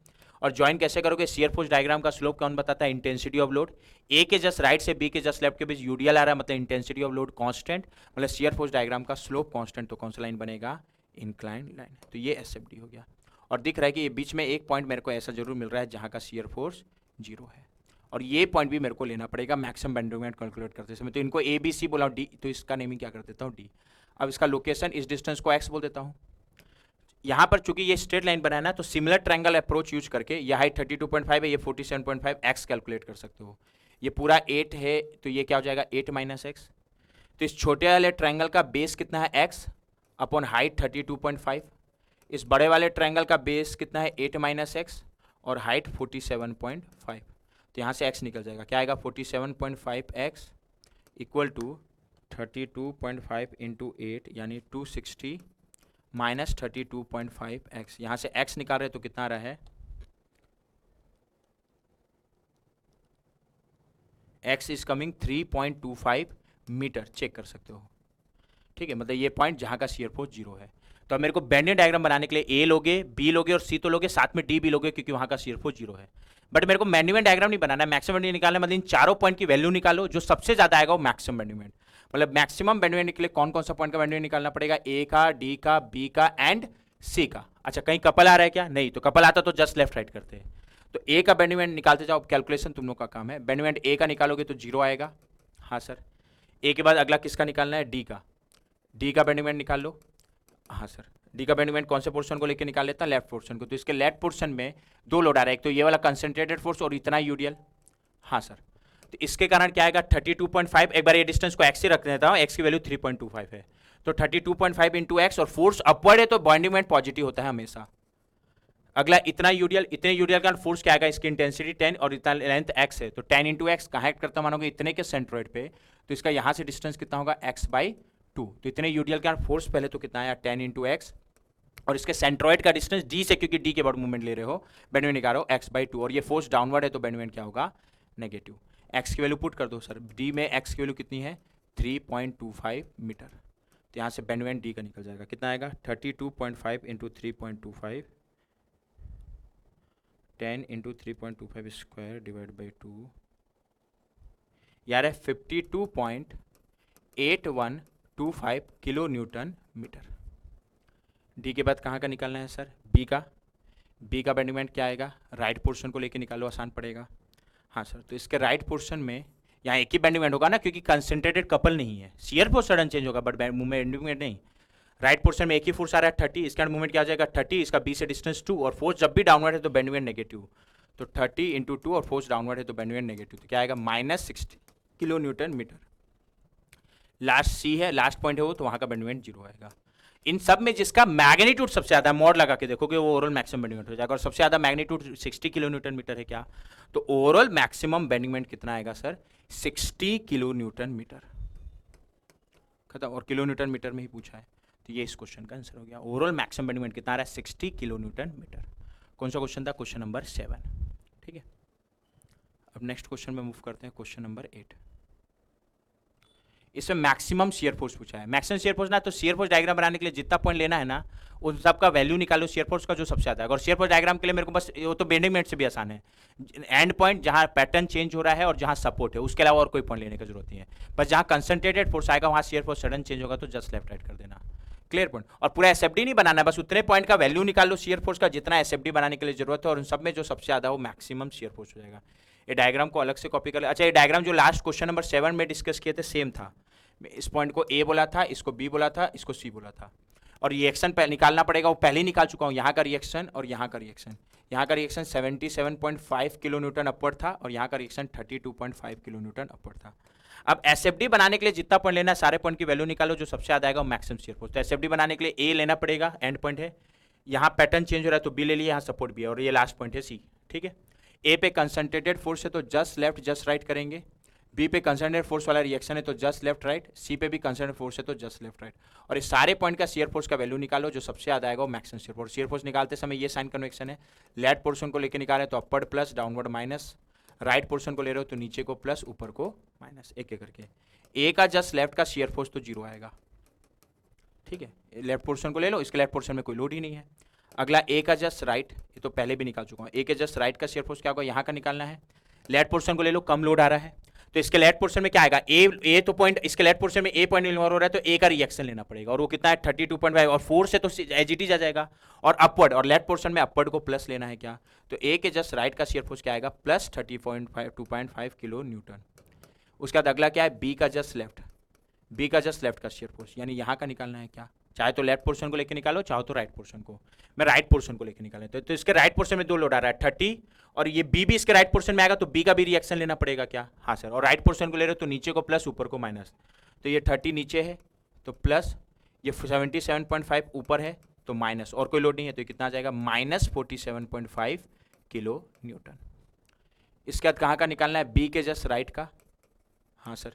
और ज्वाइन कैसे करोगे, शेयर फोर्स डायग्राम का स्लोप कौन बताता है, इंटेंसिटी ऑफ लोड। ए के जस्ट राइट से बी के जस्ट लेफ्ट के बीच यूडीएल आ रहा है, मतलब इंटेंसिटी ऑफ लोड कांस्टेंट, मतलब शेयर फोर्स डायग्राम का स्लोप कांस्टेंट, तो कौन सा लाइन बनेगा, इंक्लाइंड लाइन। तो ये एसएफडी हो गया, और दिख रहा है कि ये बीच में एक पॉइंट मेरे को ऐसा जरूर मिल रहा है जहाँ का शेयर फोर्स 0 है, और ये पॉइंट भी मेरे को लेना पड़ेगा मैक्सिमम बेंडिंग मोमेंट कैलकुलेट करते समय। तो इनको ए बी सी बोला डी, तो इसका नेमिंग क्या कर देता हूँ डी। अब इसका लोकेशन, इस डिस्टेंस को एक्स बोल देता हूँ। यहाँ पर चूंकि ये स्ट्रेट लाइन बनाना है तो सिमिलर ट्रायंगल अप्रोच यूज करके, ये हाइट 32.5 है, ये 47.5, एक्स कैलकुलेट कर सकते हो। ये पूरा 8 है तो ये क्या हो जाएगा 8 माइनस एक्स। तो इस छोटे वाले ट्रायंगल का बेस कितना है एक्स अपॉन हाइट 32.5, इस बड़े वाले ट्रायंगल का बेस कितना है 8 माइनस एक्स और हाइट 47.5, तो यहाँ से x निकल जाएगा, क्या आएगा 47.5x इक्वल टू 32.5 इंटू 8 यानी 260 माइनस 32.5x। यहाँ से x निकाल रहे तो कितना आ रहा है, x is coming 3.25 metre, check कर सकते हो। ठीक है, मतलब ये पॉइंट जहाँ का शियर फोर्स 0 है। तो अब मेरे को बेंडिंग डायग्राम बनाने के लिए ए लोगे, बी लोगे और सी तो लोगे, साथ में डी भी लोगे क्योंकि वहाँ का शियर फोर्स 0 है। बट मेरे को बेंडिंग डायग्राम नहीं बनाना है, मैक्सिमम बेंडिंग निकालना है, मतलब इन चारों पॉइंट की वैल्यू निकालो, जो सबसे ज्यादा आएगा वो मैक्सिमम बेंडिंग। मतलब मैक्सिमम बेंडिंग के लिए कौन कौन सा पॉइंट का बेंडिंग निकालना पड़ेगा, ए का, डी का, बी का एंड सी का। अच्छा कहीं कपल आ रहा है क्या, नहीं, तो कपल आता तो जस्ट लेफ्ट राइट करते हैं। तो ए का बेंडिंग निकालते जाओ, कैलकुलेशन तुम लोग का काम है। बेंडिंग ए का निकालोगे तो 0 आएगा, हाँ सर। ए के बाद अगला किसका निकालना है, डी का, डी का बेंडिंग निकाल लो, हाँ सर। डी का बेंडिंग कौन से पोर्शन को लेकर निकाल लेता है, लेफ्ट पोर्शन को। तो इसके लेफ्ट पोर्शन में 2 लोड आ रहा है, एक तो ये वाला कंसंट्रेटेड फोर्स और इतना यूडीएल, हाँ सर। तो इसके कारण क्या आएगा 32.5, एक बार ये डिस्टेंस को एक्स ही रख देता हूँ, एक्स की वैल्यू 3.25 है, तो 32.5 इंटू एक्स, और फोर्स अपवर्ड है तो बॉन्डिंग मोमेंट पॉजिटिव होता है हमेशा। अगला इतना यूडीएल, इतने यूडीएल का फोर्स क्या आएगा, इसकी इंटेंसिटी 10 और इतना लेंथ x है, तो 10 इंटू एक्स कहाँ एक्ट करता मानोगे, इतने के सेंट्रोइड पे, तो इसका यहाँ से डिस्टेंस कितना होगा x/2, 2, तो इतने यूडीएल का फोर्स पहले तो कितना आया 10 इंटू एक्स, और इसके सेंट्रॉइड का डिस्टेंस डी से, क्योंकि डी के बाद मूवमेंट ले रहे हो, बेंडोमेंट निकाल रहे हो x/2, और ये फोर्स डाउनवर्ड है तो बेंडोमेंट क्या होगा नेगेटिव। एक्स की वैल्यू पुट कर दो सर, डी में एक्स की वैल्यू कितनी है 3.25 मीटर, तो यहाँ से बेंडोमेंट डी का निकल जाएगा, कितना आएगा 32.5 into 3.25, 10 into 3.25 square divide by 2, यार है 52.8125 किलो न्यूटन मीटर। डी के बाद कहाँ का निकालना है सर, बी का। बी का बेंडोमेंट क्या आएगा, राइट पोर्शन को लेके निकालो, आसान पड़ेगा। हाँ सर, तो इसके राइट पोर्शन में यहाँ एक ही बेंडोमेंट होगा ना, क्योंकि कंसंट्रेटेड कपल नहीं है, शियर फोर्स सडन चेंज होगा बट बेंडोमेंट नहीं। राइट पोर्शन में एक ही फोर्स आ रहा है 30, इसका मूवमेंट क्या आ जाएगा 30, इसका बी से डिस्टेंस 2, और फोर्स जब भी डाउनवर्ड है तो बेंडोमेंट नेगेटिव, तो 30 इंटू 2, और फोर्स डाउनवर्ड है तो बेंडोमेंट नेगेटिव, तो क्या आएगा -60 kilo newton metre. Last C है, लास्ट पॉइंट है वो, तो वहाँ का बेंडोमेंट 0 आएगा। इन सब में जिसका मैग्नीट्यूड सबसे ज्यादा, मॉड लगा के देखो कि वो ओवरऑल मैक्सिमम बेंडिंग हो जाएगा, और सबसे ज्यादा मैग्नीट्यूड 60 किलो न्यूटन मीटर है क्या, तो ओवरऑल मैक्सिमम बेंडिंग मोमेंट कितना आएगा सर 60 किलो न्यूटन मीटर, खत्म। और किलो न्यूटन मीटर में ही पूछा है, तो ये इस क्वेश्चन का आंसर हो गया। ओवरऑल मैक्सिमम बेंडिंग मोमेंट कितना आ रहा है 60 किलो न्यूटन मीटर। कौन सा क्वेश्चन था, क्वेश्चन नंबर 7, ठीक है। अब नेक्स्ट क्वेश्चन में मूव करते हैं, क्वेश्चन नंबर 8। इसमें मैक्सिमम शियर फोर्स पूछा है। मैक्सिमम शियर फोर्स ना, तो शियर फोर्स डायग्राम बनाने के लिए जितना पॉइंट लेना है ना, उन सब का वैल्यू निकालो शियर फोर्स का जो सबसे ज्यादा है। और शियर फोर्स डायग्राम के लिए मेरे को बस वो तो बेंडिंग मोमेंट से भी आसान है, एंड पॉइंट जहां पैटर्न चेंज हो रहा है और जहां सपोर्ट है, उसके अलावा और कोई पॉइंट लेने की जरूरत नहीं है। बस जहां कंसंट्रेटेड फोर्स आएगा वहां शियर फोर्स सडन चेंज होगा तो जस्ट लेफ्ट राइट कर देना, क्लियर पॉइंट। और पूरा एसएफडी नहीं बनाना है, बस उतने पॉइंट का वैल्यू निकाल लो शियर फोर्स का जितना एसएफडी बनाने के लिए जरूरत है, और उन सब में जो सबसे ज्यादा वो मैक्सिमम शियर फोर्स हो जाएगा। ये डायग्राम को अलग से कॉपी कर ले। अच्छा, ये डायग्राम जो लास्ट क्वेश्चन नंबर 7 में डिस्कस किए थे सेम था, इस पॉइंट को ए बोला था, इसको बी बोला था, इसको सी बोला था। और रिएक्शन निकालना पड़ेगा, वो पहले ही निकाल चुका हूँ, यहाँ का रिएक्शन और यहाँ का रिएक्शन। यहाँ का रिएक्शन 77.5 किलो न्यूटन अपवर्ड था, और यहाँ का रिएक्शन 32.5 किलो न्यूटन अपवर्ड था। अब एसएफडी बनाने के लिए जितना पॉइंट लेना है सारे पॉइंट की वैल्यू निकालो, जो सबसे ज्यादा आएगा वो मैक्सिमम शियर फोर्स। तो एसएफडी बनाने के लिए ए लेना पड़ेगा, एंड पॉइंट है, यहाँ पैटर्न चेंज हो रहा है तो बी ले लिया, यहाँ सपोर्ट भी है, और ये लास्ट पॉइंट है सी, ठीक है। ए पे कंसंट्रेटेड फोर्स है तो जस्ट लेफ्ट जस्ट राइट करेंगे, बी पे कंसंट्रेटेड फोर्स वाला रिएक्शन है तो जस्ट लेफ्ट राइट, सी पे भी कंसंट्रेटेड फोर्स है तो जस्ट लेफ्ट राइट, और इस सारे पॉइंट का शियर फोर्स का वैल्यू निकालो, जो सबसे ज्यादा आएगा वो maximum shear force. Shear force निकालते समय ये साइन कन्वेक्शन है, लेफ्ट पोर्शन को लेकर निकाले तो upward plus, downward minus, right portion को ले रहे हो तो नीचे को प्लस, ऊपर को माइनस, एक एक करके। ए का जस्ट लेफ्ट का शियर फोर्स तो 0 आएगा, ठीक है। लेफ्ट पोर्शन को ले लो, इसके लेफ्ट पोर्शन में कोई लोड ही नहीं है। अगला ए का जस्ट राइट, ये तो पहले भी निकाल चुका हूँ, ए के जस्ट राइट का शियर फोर्स क्या होगा, यहाँ का निकालना है। लेफ्ट पोर्शन को ले लो, कम लोड आ रहा है तो इसके लेफ्ट पोर्शन में क्या आएगा, ए तो पॉइंट, इसके लेफ्ट पोर्शन में ए पॉइंट इन्वॉल्व हो रहा है तो ए का रिएक्शन लेना पड़ेगा, और वो कितना है 32.5, और 4 से तो एजीटी जा जाएगा, और अपवर्ड, और लेफ्ट पोर्शन में अपवर्ड को प्लस लेना है क्या, तो ए के जस्ट राइट का शियर फोर्स क्या आएगा प्लस 2.5 किलो न्यूटन। उसके बाद अगला क्या है, बी का जस्ट लेफ्ट, बी का जस्ट लेफ्ट का शियर फोर्स, यानी यहाँ का निकालना है क्या, चाहे तो लेफ्ट पोर्शन को लेकर निकालो, चाहो तो राइट पोर्शन को। मैं राइट पोर्शन को लेकर निकाले तो इसके राइट पोर्शन में 2 लोड आ रहा है 30, और ये बी भी इसके राइट पोर्शन में आएगा तो बी का भी रिएक्शन लेना पड़ेगा क्या, हाँ सर। और राइट पोर्शन को ले रहे हो तो नीचे को प्लस, ऊपर को माइनस, तो ये 30 नीचे है तो प्लस, ये 77.5 ऊपर है तो माइनस, और कोई लोड नहीं है तो ये कितना आ जाएगा -47.5 किलो न्यूटन। इसके बाद कहाँ का निकालना है, बी के जस्ट राइट का, हाँ सर,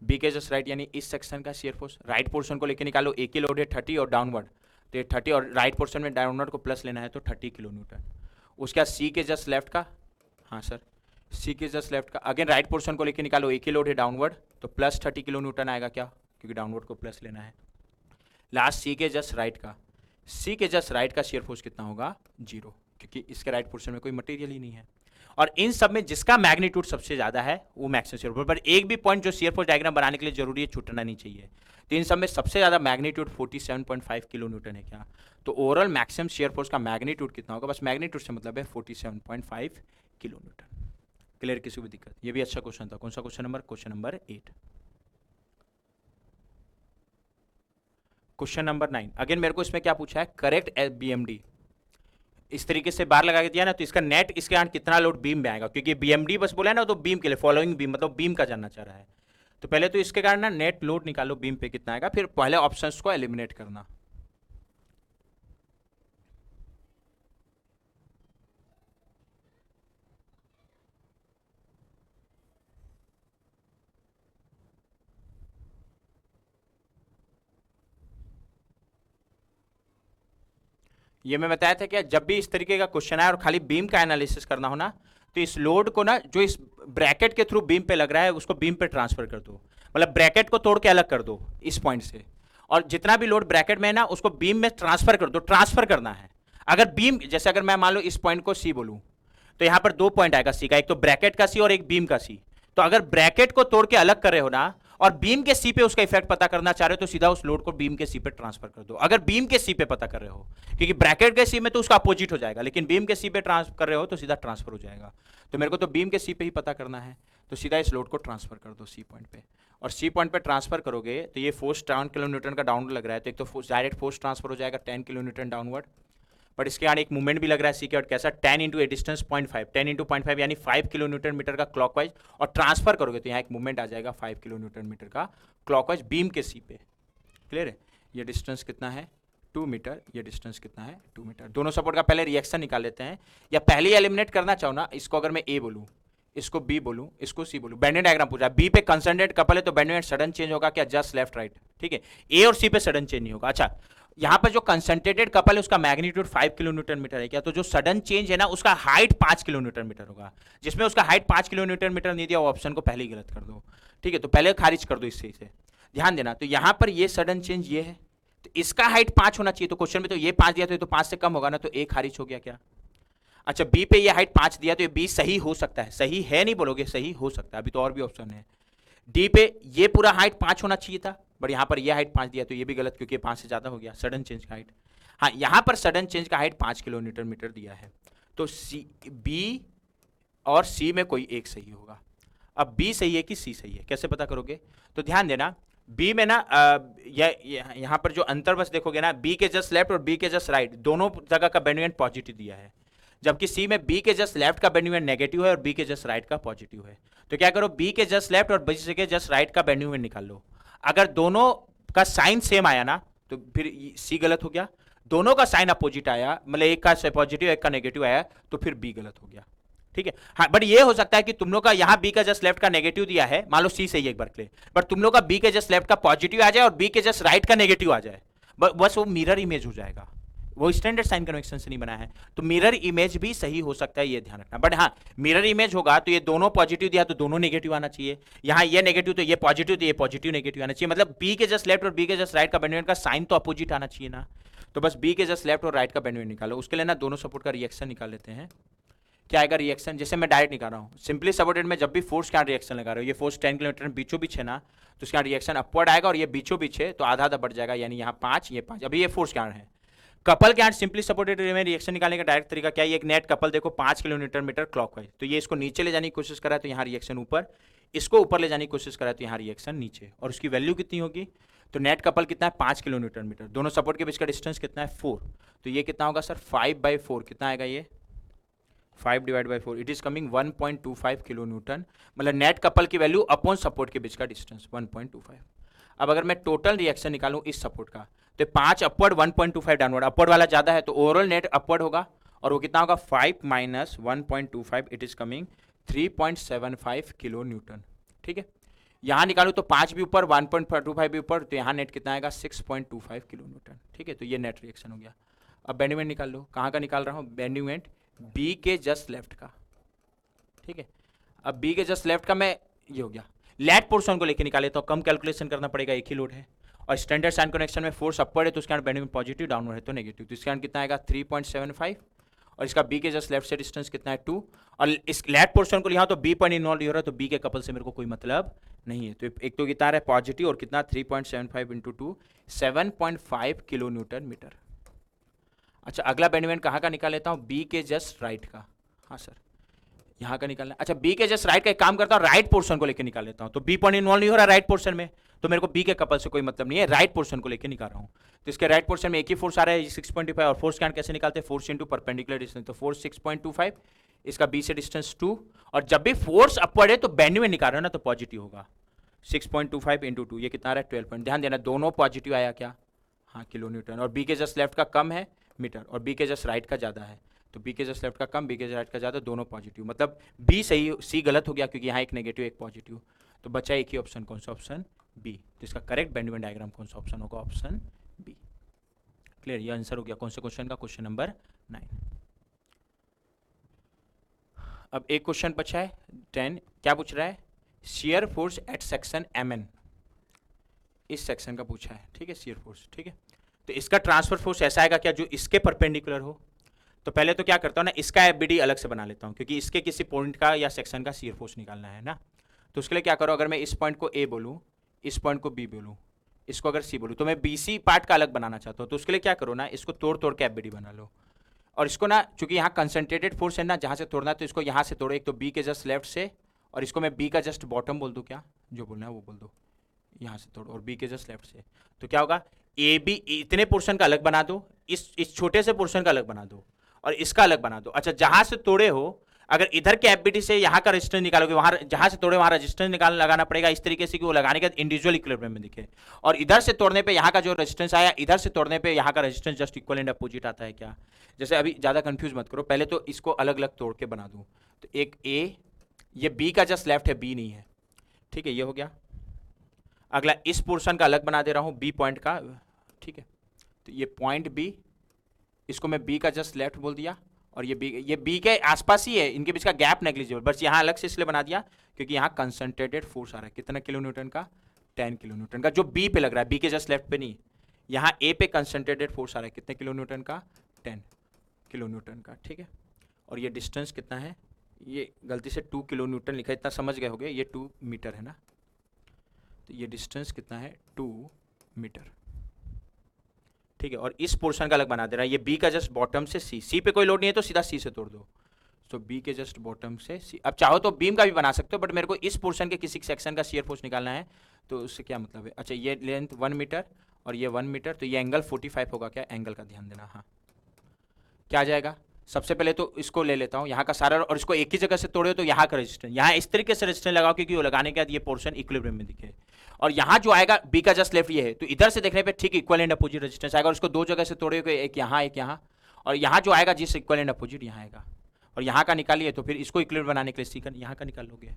बी के जस्ट राइट यानी इस सेक्शन का शियर फोर्स। राइट पोर्शन को लेकर निकालो, एक ही लोड है 30 और डाउनवर्ड, तो ये 30, और राइट पोर्शन में डाउनवर्ड को प्लस लेना है तो 30 किलो न्यूटन। उसके बाद सी के जस्ट लेफ्ट का, हाँ सर, सी के जस्ट लेफ्ट का अगेन राइट पोर्शन को लेकर निकालो, एक ही लोड है डाउनवर्ड तो प्लस 30 किलो न्यूटन आएगा क्या, क्योंकि डाउनवर्ड को प्लस लेना है। लास्ट सी के जस्ट राइट का, सी के जस्ट राइट का शियर फोर्स कितना होगा 0, क्योंकि इसके राइट पोर्शन में कोई मटेरियल ही नहीं है। और इन सब में जिसका मैग्नीट्यूड सबसे ज्यादा है वो मैक्सिमम शियर फोर्स, पर एक भी पॉइंट जो शियर फोर्स डायग्राम बनाने के लिए जरूरी है छूटना नहीं चाहिए। तो इन सब में सबसे ज्यादा मैग्नीट्यूड 47.5 किलो न्यूटन है क्या, तो ओवरऑल मैक्सिमम शियर फोर्स का मैग्नीट्यूड कितना होगा, बस मैग्नीट्यूड से मतलब है 47.5 किलो न्यूटन। क्लियर, किसी को भी दिक्कत, ये भी अच्छा क्वेश्चन था। कौन सा question number, question number 8। Question number 9, again मेरे को इसमें क्या पूछा है, करेक्ट बीएमडी। इस तरीके से बार लगा के दिया ना, तो इसका नेट इसके कारण कितना लोड बीम में आएगा, क्योंकि बीएमडी बस बोला है ना, तो बीम के लिए फॉलोइंग बीम मतलब बीम का जानना चाह रहा है। तो पहले तो इसके कारण ना नेट लोड निकालो बीम पे कितना आएगा, फिर पहले ऑप्शंस को एलिमिनेट करना। ये मैं बताया था कि जब भी इस तरीके का क्वेश्चन आए और खाली बीम का एनालिसिस करना हो ना, तो इस लोड को ना जो इस ब्रैकेट के थ्रू बीम पे लग रहा है उसको बीम पे ट्रांसफर कर दो, मतलब ब्रैकेट को तोड़ के अलग कर दो इस पॉइंट से, और जितना भी लोड ब्रैकेट में है ना उसको बीम में ट्रांसफर कर दो, ट्रांसफर करना है। अगर बीम, जैसे अगर मैं मान लो इस पॉइंट को सी बोलूं, तो यहां पर दो पॉइंट आएगा सी का, एक तो ब्रैकेट का सी और एक बीम का सी। तो अगर ब्रैकेट को तोड़ के अलग कर रहे हो ना और बीम के सी पे उसका इफेक्ट पता करना चाह रहे हो, तो सीधा उस लोड को बीम के सी पे ट्रांसफर कर दो। अगर बीम के सी पे पता कर रहे हो, क्योंकि ब्रैकेट के सी में तो उसका अपोजिट हो जाएगा, लेकिन बीम के सी पे ट्रांसफर कर रहे हो तो सीधा ट्रांसफर हो जाएगा। तो मेरे को तो बीम के सी पे ही पता करना है, तो सीधा इस लोड को ट्रांसफर कर दो सी पॉइंट पे, और सी पॉइंट पे ट्रांसफर करोगे तो ये फोर्स 10 किलो न्यूटन का डाउनवर्ड लग रहा है, तो एक तो डायरेक्ट फोर्स ट्रांसफर हो जाएगा 10 किलो न्यूटन डाउनवर्ड, बट इसके यहाँ एक मूवमेंट भी लग रहा है सी के, और कैसा 10 इंटू ए डिस्टेंस 0.5, 10 इंटू 0.5 यानी 5 किलो न्यूटन मीटर का क्लॉकवाइज, और ट्रांसफर करोगे तो यहाँ एक मूवमेंट आ जाएगा 5 किलो न्यूटन मीटर का क्लॉकवाइज बीम के सी पे। क्लियर है? ये डिस्टेंस कितना है 2 मीटर, ये डिस्टेंस कितना है 2 मीटर। दोनों सपोर्ट का पहले रिएक्शन निकाल लेते हैं, या पहले ही एलिमिनेट करना चाहो ना, इसको अगर मैं ए बोलूँ, इसको बी बोलूँ, इसको सी बोलूँ। बेंडिंग डायग्राम पूछा, बी पे कंसंट्रेट कपल है तो बेंडिंग सडन चेंज होगा क्या, जस्ट लेफ्ट राइट, ठीक है। ए और सी पे सडन चेंज नहीं होगा। अच्छा, यहाँ पर जो कंसंट्रेटेड कपल है उसका मैग्नीट्यूड 5 किलो न्यूटन मीटर है क्या, तो जो सडन चेंज है ना उसका हाइट 5 किलो न्यूटन मीटर होगा। जिसमें उसका हाइट 5 किलो न्यूटन मीटर नहीं दिया वो ऑप्शन को पहले ही गलत कर दो, ठीक है। तो पहले खारिज कर दो इससे से, ध्यान देना। तो यहाँ पर ये सडन चेंज ये है, तो इसका हाइट 5 होना चाहिए, तो क्वेश्चन में तो ये 5 दिया, तो ये तो 5 से कम होगा ना, तो एक खारिज हो गया क्या। अच्छा, बी पे ये हाइट 5 दिया, तो ये बी सही हो सकता है, सही है नहीं बोलोगे, सही हो सकता है, अभी तो और भी ऑप्शन है। डी पे ये पूरा हाइट 5 होना चाहिए था, बट यहाँ पर ये हाइट 5 दिया, तो ये भी गलत, क्योंकि 5 से ज़्यादा हो गया सडन चेंज का हाइट। हाँ, यहाँ पर सडन चेंज का हाइट 5 किलो न्यूटन मीटर दिया है, तो सी, बी और सी में कोई एक सही होगा। अब बी सही है कि सी सही है कैसे पता करोगे, तो ध्यान देना, बी में ना यहाँ पर जो अंतर बस देखोगे ना, बी के जस्ट लेफ्ट और बी के जस्ट राइट दोनों जगह का बेंडिंग पॉजिटिव दिया है, जबकि सी में बी के जस्ट लेफ्ट का बेंडिंग नेगेटिव है और बी के जस्ट राइट का पॉजिटिव है। तो क्या करो, बी के जस्ट लेफ्ट और बी के जस्ट राइट का बेंडिंग निकाल लो। अगर दोनों का साइन सेम आया ना तो फिर सी गलत हो गया, दोनों का साइन अपोजिट आया, मतलब एक का पॉजिटिव एक का नेगेटिव आया, तो फिर बी गलत हो गया, ठीक है। हाँ, बट ये हो सकता है कि तुम लोग का यहाँ बी का जस्ट लेफ्ट का नेगेटिव दिया है, मान लो सी सही है एक बार के लिए, बट तुम लोग का बी के जस्ट लेफ्ट का पॉजिटिव आ जाए और बी के जस्ट राइट का नेगेटिव आ जाए, बस वो मिरर इमेज हो जाएगा, वो स्टैंडर्ड साइन कन्वेक्शन से नहीं बना है, तो मिरर इमेज भी सही हो सकता है, ये ध्यान रखना। बट हाँ, मिरर इमेज होगा तो ये दोनों पॉजिटिव दिया तो दोनों नेगेटिव आना चाहिए, यहाँ ये नेगेटिव तो ये पॉजिटिव, तो ये पॉजिटिव नेगेटिव आना चाहिए, मतलब बी के जस्ट लेफ्ट और बी के जस्ट राइट का बेंडिंग का साइन तो अपोजिट आना चाहिए ना। तो बस बी के जस्ट लेफ्ट और राइट का बेंडिंग निकालो, उसके लिए ना दोनों सपोर्ट का रिएक्शन निकाल लेते हैं। क्या आएगा रिएक्शन, जैसे मैं डायरेक्ट निकाल रहा हूँ, सिंपली सपोर्टेड में जब भी फोर्स का रिएक्शन लगा रहे हो, ये फोर्स 10 किलोमीटर बीचों बीच है ना, तो उसका रिएक्शन अपवर्ड आएगा, और ये बीचों बीच है तो आधा आधा बढ़ जाएगा, यानी यहाँ 5 ये 5। अभी ये फोर्स क्या है, कपल के सिंपली सपोर्टेड में रिएक्शन निकालने का डायरेक्ट तरीका क्या है, एक नेट कपल देखो 5 किलो न्यूटन मीटर क्लॉकवाइज, तो ये इसको नीचे ले जाने की कोशिश करा है तो यहाँ रिएक्शन ऊपर, इसको ऊपर ले जाने की कोशिश करा है तो यहाँ रिएक्शन नीचे, और उसकी वैल्यू कितनी होगी, तो नेट कपल कितना है 5 किलो न्यूटन मीटर, दोनों सपोर्ट के बीच का डिस्टेंस कितना है 4, तो ये कितना होगा सर 5/4, कितना आएगा ये 5 divide by 4, it is coming 1.25 kilo Newton, मतलब नेट कपल की वैल्यू अपॉन सपोर्ट के बीच का डिस्टेंस 1.25। अब अगर मैं टोटल रिएक्शन निकालूं इस सपोर्ट का, तो 5 अपवर्ड 1.25 डाउनवर्ड, अपवर्ड वाला ज्यादा है तो ओवरऑल नेट अपवर्ड होगा, और वो कितना होगा 5 minus 1.25, it is coming 3.75 kilo Newton, ठीक है। यहाँ निकालू तो 5 भी ऊपर 1.25 भी ऊपर, तो यहाँ नेट कितना आएगा 6.25 किलो न्यूटन, ठीक है। तो ये नेट रिएक्शन हो गया। अब बेंडिंग मोमेंट निकाल लो, कहाँ का निकाल रहा हूँ, बेंडिंग मोमेंट बी के जस्ट लेफ्ट का, ठीक है। अब बी के जस्ट लेफ्ट का मैं ये हो गया, लेट पोर्शन को लेके निकाले तो कम कैलकुलेशन करना पड़ेगा, एक ही लोड है, और स्टैंडर्ड साइन कनेक्शन में फोर्स अपवर्ड है तो उसके अंदर बेंडिंग पॉजिटिव, डाउनवर्ड है तो नेगेटिव, तो इसके अंदर कितना आएगा 3.75, और इसका बी के जस्ट लेफ्ट से डिस्टेंस कितना है 2, और इस लेट पोर्शन को यहाँ तो बी पॉइंट इन्वॉल्व हो रहा है, तो बी के कपल से मेरे को कोई मतलब नहीं है, तो एक तो कितना है पॉजिटिव और कितना 3.75 इंटू 2 7.5 किलो न्यूटन मीटर। अच्छा, अगला बेंडिंग कहाँ का निकाल लेता हूँ, बी के जस्ट राइट का, हाँ सर यहाँ का निकालना। अच्छा, बी के जस्ट राइट का एक काम करता हूँ, राइट पोर्शन को लेकर निकाल लेता हूँ, तो बी पॉइंट इन्वॉल्व नहीं हो रहा राइट पोर्शन में, तो मेरे को बी के कपल से कोई मतलब नहीं है, राइट पोर्शन को लेकर निकाल रहा हूँ, तो इसके राइट पोर्शन में एक ही फोर्स आ रहा है 6.25, और फोर्स कैन कैसे निकालते हैं, फोर्स इंटू परपेंडिकुलर डिस्टेंस, तो फोर्स 6.25, इसका बी से डिस्टेंस 2, और जब भी फोर्स अपवर्ड है तो बेंडिंग में निकाल रहे हो ना तो पॉजिटिव होगा, 6.25 इंटू 2 ये कितना आ रहा है 12 पॉइंट, ध्यान देना दोनों पॉजिटिव आया क्या, हाँ किलो न्यूटन, और बी के जस्ट लेफ्ट का कम है मीटर, और बी के जस्ट राइट का ज़्यादा है, तो बी के जस्ट लेफ्ट का कम, बी के राइट का ज़्यादा, दोनों पॉजिटिव, मतलब बी सही, सी गलत हो गया क्योंकि यहाँ एक नेगेटिव एक पॉजिटिव, तो बचा एक ही ऑप्शन, कौन सा ऑप्शन बी, तो इसका करेक्ट बेंडिंग डायग्राम कौन सा ऑप्शन होगा, ऑप्शन बी। क्लियर, ये आंसर हो गया कौन से क्वेश्चन का, क्वेश्चन नंबर 9। अब एक क्वेश्चन बचा है 10, क्या पूछ रहा है, shear force at section MN, इस सेक्शन का पूछा है, ठीक है, शियर फोर्स, ठीक है। तो इसका ट्रांसफर फोर्स ऐसा आएगा क्या जो इसके परपेंडिकुलर हो। तो पहले तो क्या करता हूँ ना, इसका FBD अलग से बना लेता हूँ, क्योंकि इसके किसी पॉइंट का या सेक्शन का शियर फोर्स निकालना है ना। तो उसके लिए क्या करो, अगर मैं इस पॉइंट को A बोलूँ, इस पॉइंट को B बोलूँ, इसको अगर C बोलूँ, तो मैं BC पार्ट का अलग बनाना चाहता हूँ। तो उसके लिए क्या करो ना, इसको तोड़ तोड़ के FBD बना लो। और इसको ना, चूंकि यहाँ कंसंट्रेटेड फोर्स है ना, जहाँ से तोड़ना है, तो इसको यहाँ से तोड़ो, एक तो B के जस्ट लेफ्ट से, और इसको मैं B का जस्ट बॉटम बोल दूँ, क्या जो बोलना है वो बोल दो, यहाँ से तोड़ो, और B के जस्ट लेफ्ट से। तो क्या होगा, AB इतने पोर्शन का अलग बना दो, इस छोटे से पोर्शन का अलग बना दो, और इसका अलग बना दो। अच्छा, जहां से तोड़े हो, अगर इधर के FBD से यहाँ का रेजिस्टेंस निकालोगे, वहां जहां से तोड़े वहां रेजिस्टेंस लगाना पड़ेगा इस तरीके से कि वो लगाने के बाद इंडिविजुअल इक्विलिब्रियम में दिखे। और इधर से तोड़ने पे यहाँ का जो रेजिस्टेंस आया, इधर से तोड़ने पे यहाँ का resistance just equal and opposite आता है क्या। जैसे अभी ज्यादा कंफ्यूज मत करो, पहले तो इसको अलग अलग तोड़ के बना दूं। तो एक A, ये B का जस्ट लेफ्ट है, B नहीं है, ठीक है, ये हो गया। अगला इस पोर्शन का अलग बना दे रहा हूं, B पॉइंट का, ठीक है। तो ये पॉइंट B, इसको मैं B का जस्ट लेफ्ट बोल दिया, और ये B के आसपास ही है, इनके बीच का गैप नेग्लिजिबल, बस यहाँ अलग से इसलिए बना दिया क्योंकि यहाँ कंसंट्रेटेड फोर्स आ रहा है, कितना किलो न्यूटन का, 10 किलो न्यूटन का, जो B पे लग रहा है, B के जस्ट लेफ्ट पे नहीं। यहाँ A पे कंसंट्रेटेड फोर्स आ रहा है, कितने किलो न्यूटन का, 10 किलो न्यूटन का, ठीक है। और ये डिस्टेंस कितना है, ये गलती से 2 किलो न्यूटन लिखा है, इतना समझ गए होगे, ये 2 मीटर है ना। तो ये डिस्टेंस कितना है, 2 मीटर, ठीक है। और इस पोर्शन का अलग बना दे रहा है, ये B का जस्ट बॉटम से C पे कोई लोड नहीं है तो सीधा C से तोड़ दो। तो B के जस्ट बॉटम से C, अब चाहो तो बीम का भी बना सकते हो, बट मेरे को इस पोर्शन के किसी सेक्शन का शियर फोर्स निकालना है, तो उससे क्या मतलब है। अच्छा, ये लेंथ 1 मीटर और ये 1 मीटर, तो ये एंगल 45 होगा क्या, एंगल का ध्यान देना। हाँ, क्या आ जाएगा, सबसे पहले तो इसको ले लेता हूँ यहाँ का सारा, और इसको एक ही जगह से तोड़े हो तो यहाँ का रेजिस्टेंस, यहाँ इस तरीके से रेजिस्टेंस लगाओ क्योंकि वो लगाने के बाद ये पोर्शन इक्विलिब्रियम में दिखे। और यहाँ जो आएगा B का जस्ट लेफ्ट ये है, तो इधर से देखने पे ठीक इक्वल एंड अपोजिट रेजिस्टेंस आएगा, और इसको 2 जगह से तोड़े हो, एक यहाँ एक यहाँ, और यहाँ जो आएगा जिस इक्वल एंड अपोजिट यहाँ आएगा, और यहाँ का निकालिए तो फिर इसको इक्विलिब्रियम बनाने के लिए C का यहाँ का निकाल लोगे,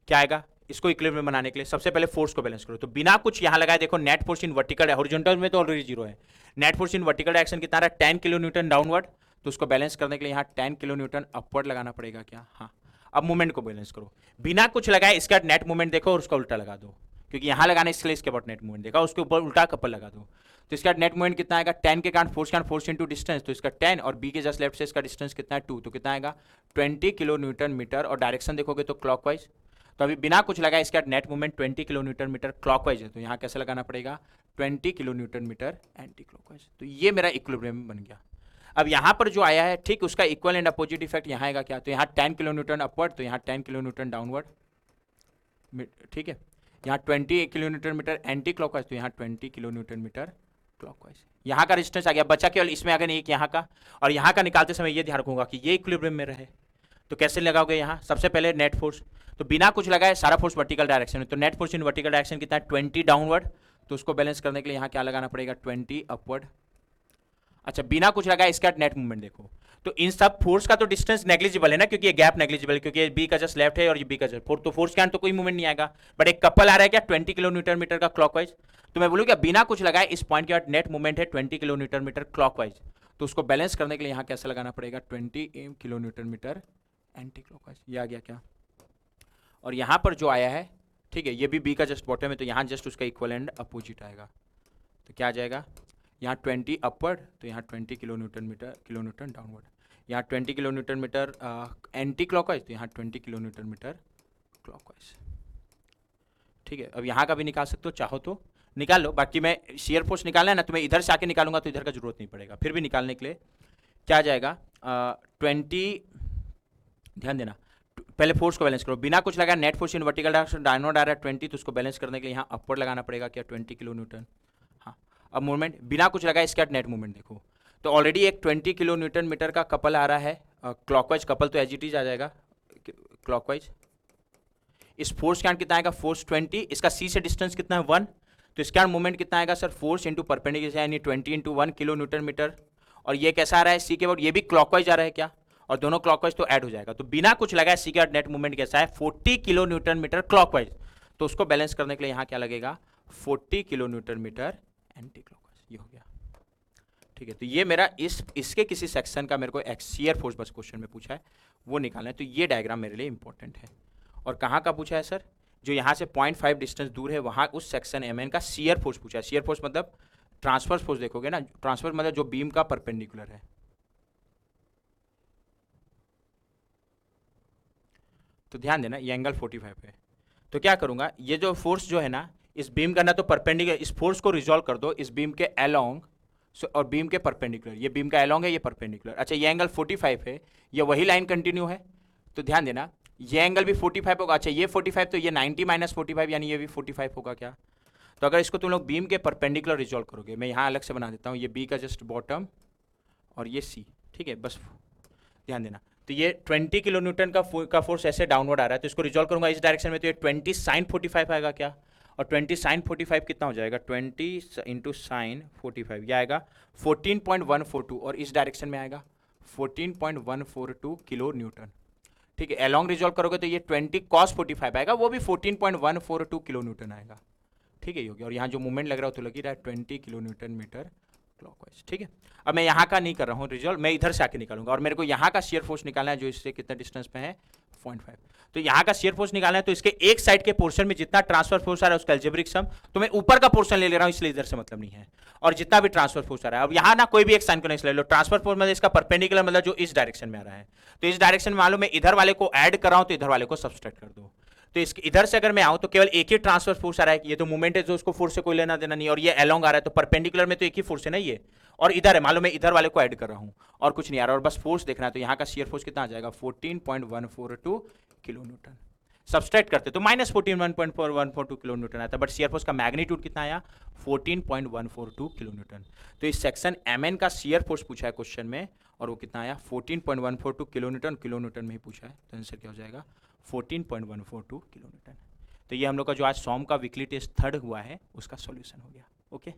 क्या आएगा। इसको इक्विलिब्रियम बनाने के लिए सबसे पहले फोर्स को बैलेंस करो, तो बिना कुछ यहाँ लगाए देखो, net force in vertical, horizontal में तो ऑलरेडी 0 है, net force in vertical direction कितना रहा, 10 किलो न्यूटन डाउनवर्ड, तो उसको बैलेंस करने के लिए यहाँ 10 किलो न्यूटन अपवर्ड लगाना पड़ेगा क्या। हाँ, अब मूवमेंट को बैलेंस करो, बिना कुछ लगाए इसका नेट मूवमेंट देखो और उसका उल्टा लगा दो, क्योंकि यहाँ लगाने इसके लिए इसके बाद नेट मूवमेंट देखा, उसके ऊपर उल्टा कपल लगा दो। तो इसका नेट मूवमेंट कितना आएगा, 10 के कारण फोर्स इंटू डिस्टेंस, तो इसका 10, और B के जस्ट लेफ्ट से इसका डिस्टेंस कितना है 2, तो कितना आएगा 20 किलो न्यूटन मीटर, और डायरेक्शन देखोगे तो क्लॉकवाइज। तो अभी बिना कुछ लगाए इसका net movement 20 kilo newton metre clockwise है, तो यहाँ कैसे लगाना पड़ेगा 20 kilo newton metre anti clockwise. तो ये मेरा इक्विलिब्रियम बन गया। अब यहाँ पर जो आया है, ठीक उसका इक्वल एंड अपोजिट इफेक्ट यहाँ आएगा क्या, तो यहाँ 10 किलो न्यूटन अपवर्ड, तो यहाँ 10 किलो न्यूटन डाउनवर्ड, ठीक है। यहाँ 20 kilo newton metre anti clockwise, तो यहाँ 20 किलो न्यूटन मीटर क्लॉकवाइज। यहाँ का रेजिस्टेंस आ गया, बचा केवल इसमें आ गया नहीं, एक यहाँ का, और यहाँ का निकालते समय ये ध्यान रखूंगा कि ये इक्विलिब्रियम में रहे। तो कैसे लगाओगे यहाँ, सबसे पहले नेट फोर्स, तो बिना कुछ लगाए सारा फोर्स वर्टिकल डायरेक्शन में, तो net force in vertical direction कितना है 20 डाउनवर्ड, तो उसको बैलेंस करने के लिए यहाँ क्या लगाना पड़ेगा 20 अपवर्ड। अच्छा, बिना कुछ लगाए इसका नेट मूवमेंट देखो, तो इन सब फोर्स का तो डिस्टेंस नेग्लिजिबल है ना, क्योंकि ये गैप नेग्लिजिबल है, क्योंकि B का जस्ट लेफ्ट है और ये B का जस्ट फोर्स, तो फोर्स के तो कोई मूवमेंट नहीं आएगा, बट एक कपल आ रहा है क्या 20 किलो न्यूटन मीटर का क्लॉकवाइज। तो मैं बोलूँ क्या, बिना कुछ लगाए इस पॉइंट के बाद नेट मूवमेंट है 20 किलो न्यूटन मीटर क्लॉकवाइज, तो उसको बैलेंस करने के लिए यहाँ कैसे लगाना पड़ेगा 20 kilo newton metre anti clockwise, ये आ गया क्या। और यहाँ पर जो आया है, ठीक है, ये भी B का जस्ट बॉटम है, तो यहाँ जस्ट उसका इक्वल एंड अपोजिट आएगा, तो क्या आ जाएगा यहाँ 20 अपवर्ड, तो यहाँ 20 किलो न्यूटन डाउनवर्ड, यहाँ 20 kilo newton metre anti clockwise, तो यहाँ 20 किलो न्यूटन मीटर क्लॉकवाइज, ठीक है। अब यहाँ का भी निकाल सकते हो, चाहो तो निकाल लो, बाकी मैं शियर फोर्स निकालना है ना, तो मैं इधर से आके निकालूंगा, तो इधर का जरूरत नहीं पड़ेगा, फिर भी निकालने के लिए क्या आ जाएगा 20, ध्यान देना, पहले फोर्स को बैलेंस करो, बिना कुछ लगाया net force in vertical direction डायनोड आ रहा है 20, तो उसको बैलेंस करने के लिए यहाँ अपवर्ड लगाना पड़ेगा क्या 20 किलो न्यूटन। हाँ, अब मूवमेंट बिना कुछ लगाया इसका नेट मूवमेंट देखो, तो ऑलरेडी एक 20 किलो न्यूटन मीटर का कपल आ रहा है, क्लॉकवाइज कपल, तो एज इट इज आ जाएगा क्लॉकवाइज। इस फोर्स का कितना आएगा फोर्स 20, इसका C से डिस्टेंस कितना है 1, तो इसका मूवमेंट कितना आएगा सर फोर्स इंटू परपेंडिकुलर, यानी 20 इंटू 1 किलो न्यूटन मीटर, और ये कैसा आ रहा है C के बाद, ये भी क्लॉकवाइज आ रहा है क्या, और दोनों क्लॉकवाइज तो ऐड हो जाएगा, तो बिना कुछ लगाए C का नेट मूवमेंट कैसा है 40 किलो न्यूटन मीटर क्लॉकवाइज, तो उसको बैलेंस करने के लिए यहाँ क्या लगेगा 40 kilo newton metre anti clockwise, ये हो गया। ठीक है, तो ये मेरा इसके किसी सेक्शन का मेरे को एक्सियर फोर्स बस क्वेश्चन में पूछा है, वो निकालना है। तो ये डायग्राम मेरे लिए इंपॉर्टेंट है। और कहाँ का पूछा है सर? जो यहाँ से 0.5 डिस्टेंस दूर है वहाँ उस सेक्शन एमएन का शियर फोर्स पूछा है। शियर फोर्स मतलब ट्रांसफर फोर्स देखोगे ना, ट्रांसफर मतलब जो बीम का परपेंडिकुलर है। तो ध्यान देना ये एंगल 45 है। तो क्या करूँगा, ये जो फोर्स जो है ना इस बीम का ना तो परपेंडिकुलर, इस फोर्स को रिजॉल्व कर दो इस बीम के अलोंग और बीम के परपेंडिकुलर। ये बीम का अलोंग है, ये परपेंडिकुलर। अच्छा ये एंगल 45 है, ये वही लाइन कंटिन्यू है। तो ध्यान देना ये एंगल भी 45 होगा। अच्छा ये 45 तो ये 90 माइनस 45 यानी ये भी 45 होगा क्या? तो अगर इसको तुम लोग बीम के परपेंडिकुलर रिजॉल्व करोगे, मैं यहाँ अलग से बना देता हूँ, ये बी का जस्ट बॉटम और ये सी, ठीक है, बस ध्यान देना। तो ये 20 किलो न्यूटन का फोर्स ऐसे डाउनवर्ड आ रहा है, तो इसको रिजॉल्व करूंगा इस डायरेक्शन में, तो ये 20 साइन 45 आएगा क्या? और 20 साइन 45 कितना हो जाएगा? 20 इंटू साइन 45 ये आएगा 14.142 और इस डायरेक्शन में आएगा 14.142 किलो न्यूटन। ठीक है, अलोंग रिजॉल्व करोगे तो ये 20 कॉस 45 आएगा, वो भी 14.142 किलो न्यूटन आएगा। ठीक है, ये हो गया। और यहाँ जो मूवमेंट लग रहा है तो लग ही रहा है 20 किलो न्यूटन मीटर क्लॉकवाइज। ठीक है, अब मैं यहाँ का नहीं कर रहा हूँ रिजॉल्व, मैं इधर से आके निकालूंगा। और मेरे को यहाँ का शेयर फोर्स निकालना है जो इससे कितने डिस्टेंस पे है 0.5। तो यहाँ का शेयर फोर्स निकालना है, तो इसके एक साइड के पोर्शन में जितना ट्रांसफर फोर्स आ रहा है उसका एल्जेब्रिक सम, तो मैं ऊपर का पोर्शन ले रहा हूँ इसलिए इधर से मतलब नहीं है। और जितना भी ट्रांसफर फोर्स आ रहा है, अब यहाँ ना कोई भी एक साइन को नहीं ले लो। ट्रांसफर फोर्स मतलब इसका परपेंडिकुलर मतलब जो इस डायरेक्शन में आ रहा है, तो इस डायरेक्शन में मालूम मैं इधर वाले को ऐड कर रहा हूँ तो इधर वाले को सब्सट्रैक्ट कर दो। तो इसके इधर से अगर मैं आऊं तो केवल एक ही ट्रांसफर फोर्स आ रहा है, ये तो मूवमेंट है जो उसको फोर्स से कोई लेना देना नहीं। और ये अलोंग आ रहा है तो परपेंडिकुलर में तो एक ही फोर्स है ना ये, और इधर है मालूम मैं इधर वाले को ऐड कर रहा हूं और कुछ नहीं आ रहा। और बस फोर्स देखना है, तो यहाँ का शियर फोर्स कितना आ जाएगा 14.142 किलो न्यूटन। सब्सट्रैक्ट करते तो माइनस 14.142 किलो न्यूटन आता, बट शियर फोर्स का मैग्नीट्यूड कितना आया 14.142 किलो न्यूटन। तो इस सेक्शन एमएन का शियर फोर्स पूछा है क्वेश्चन में, और वो कितना आया 14.142 किलो न्यूटन में ही पूछा है। तो आंसर क्या हो जाएगा 14.142 किलो न्यूटन। तो ये हम लोग का जो आज सॉम का वीकली टेस्ट 3rd हुआ है उसका सॉल्यूशन हो गया। ओके।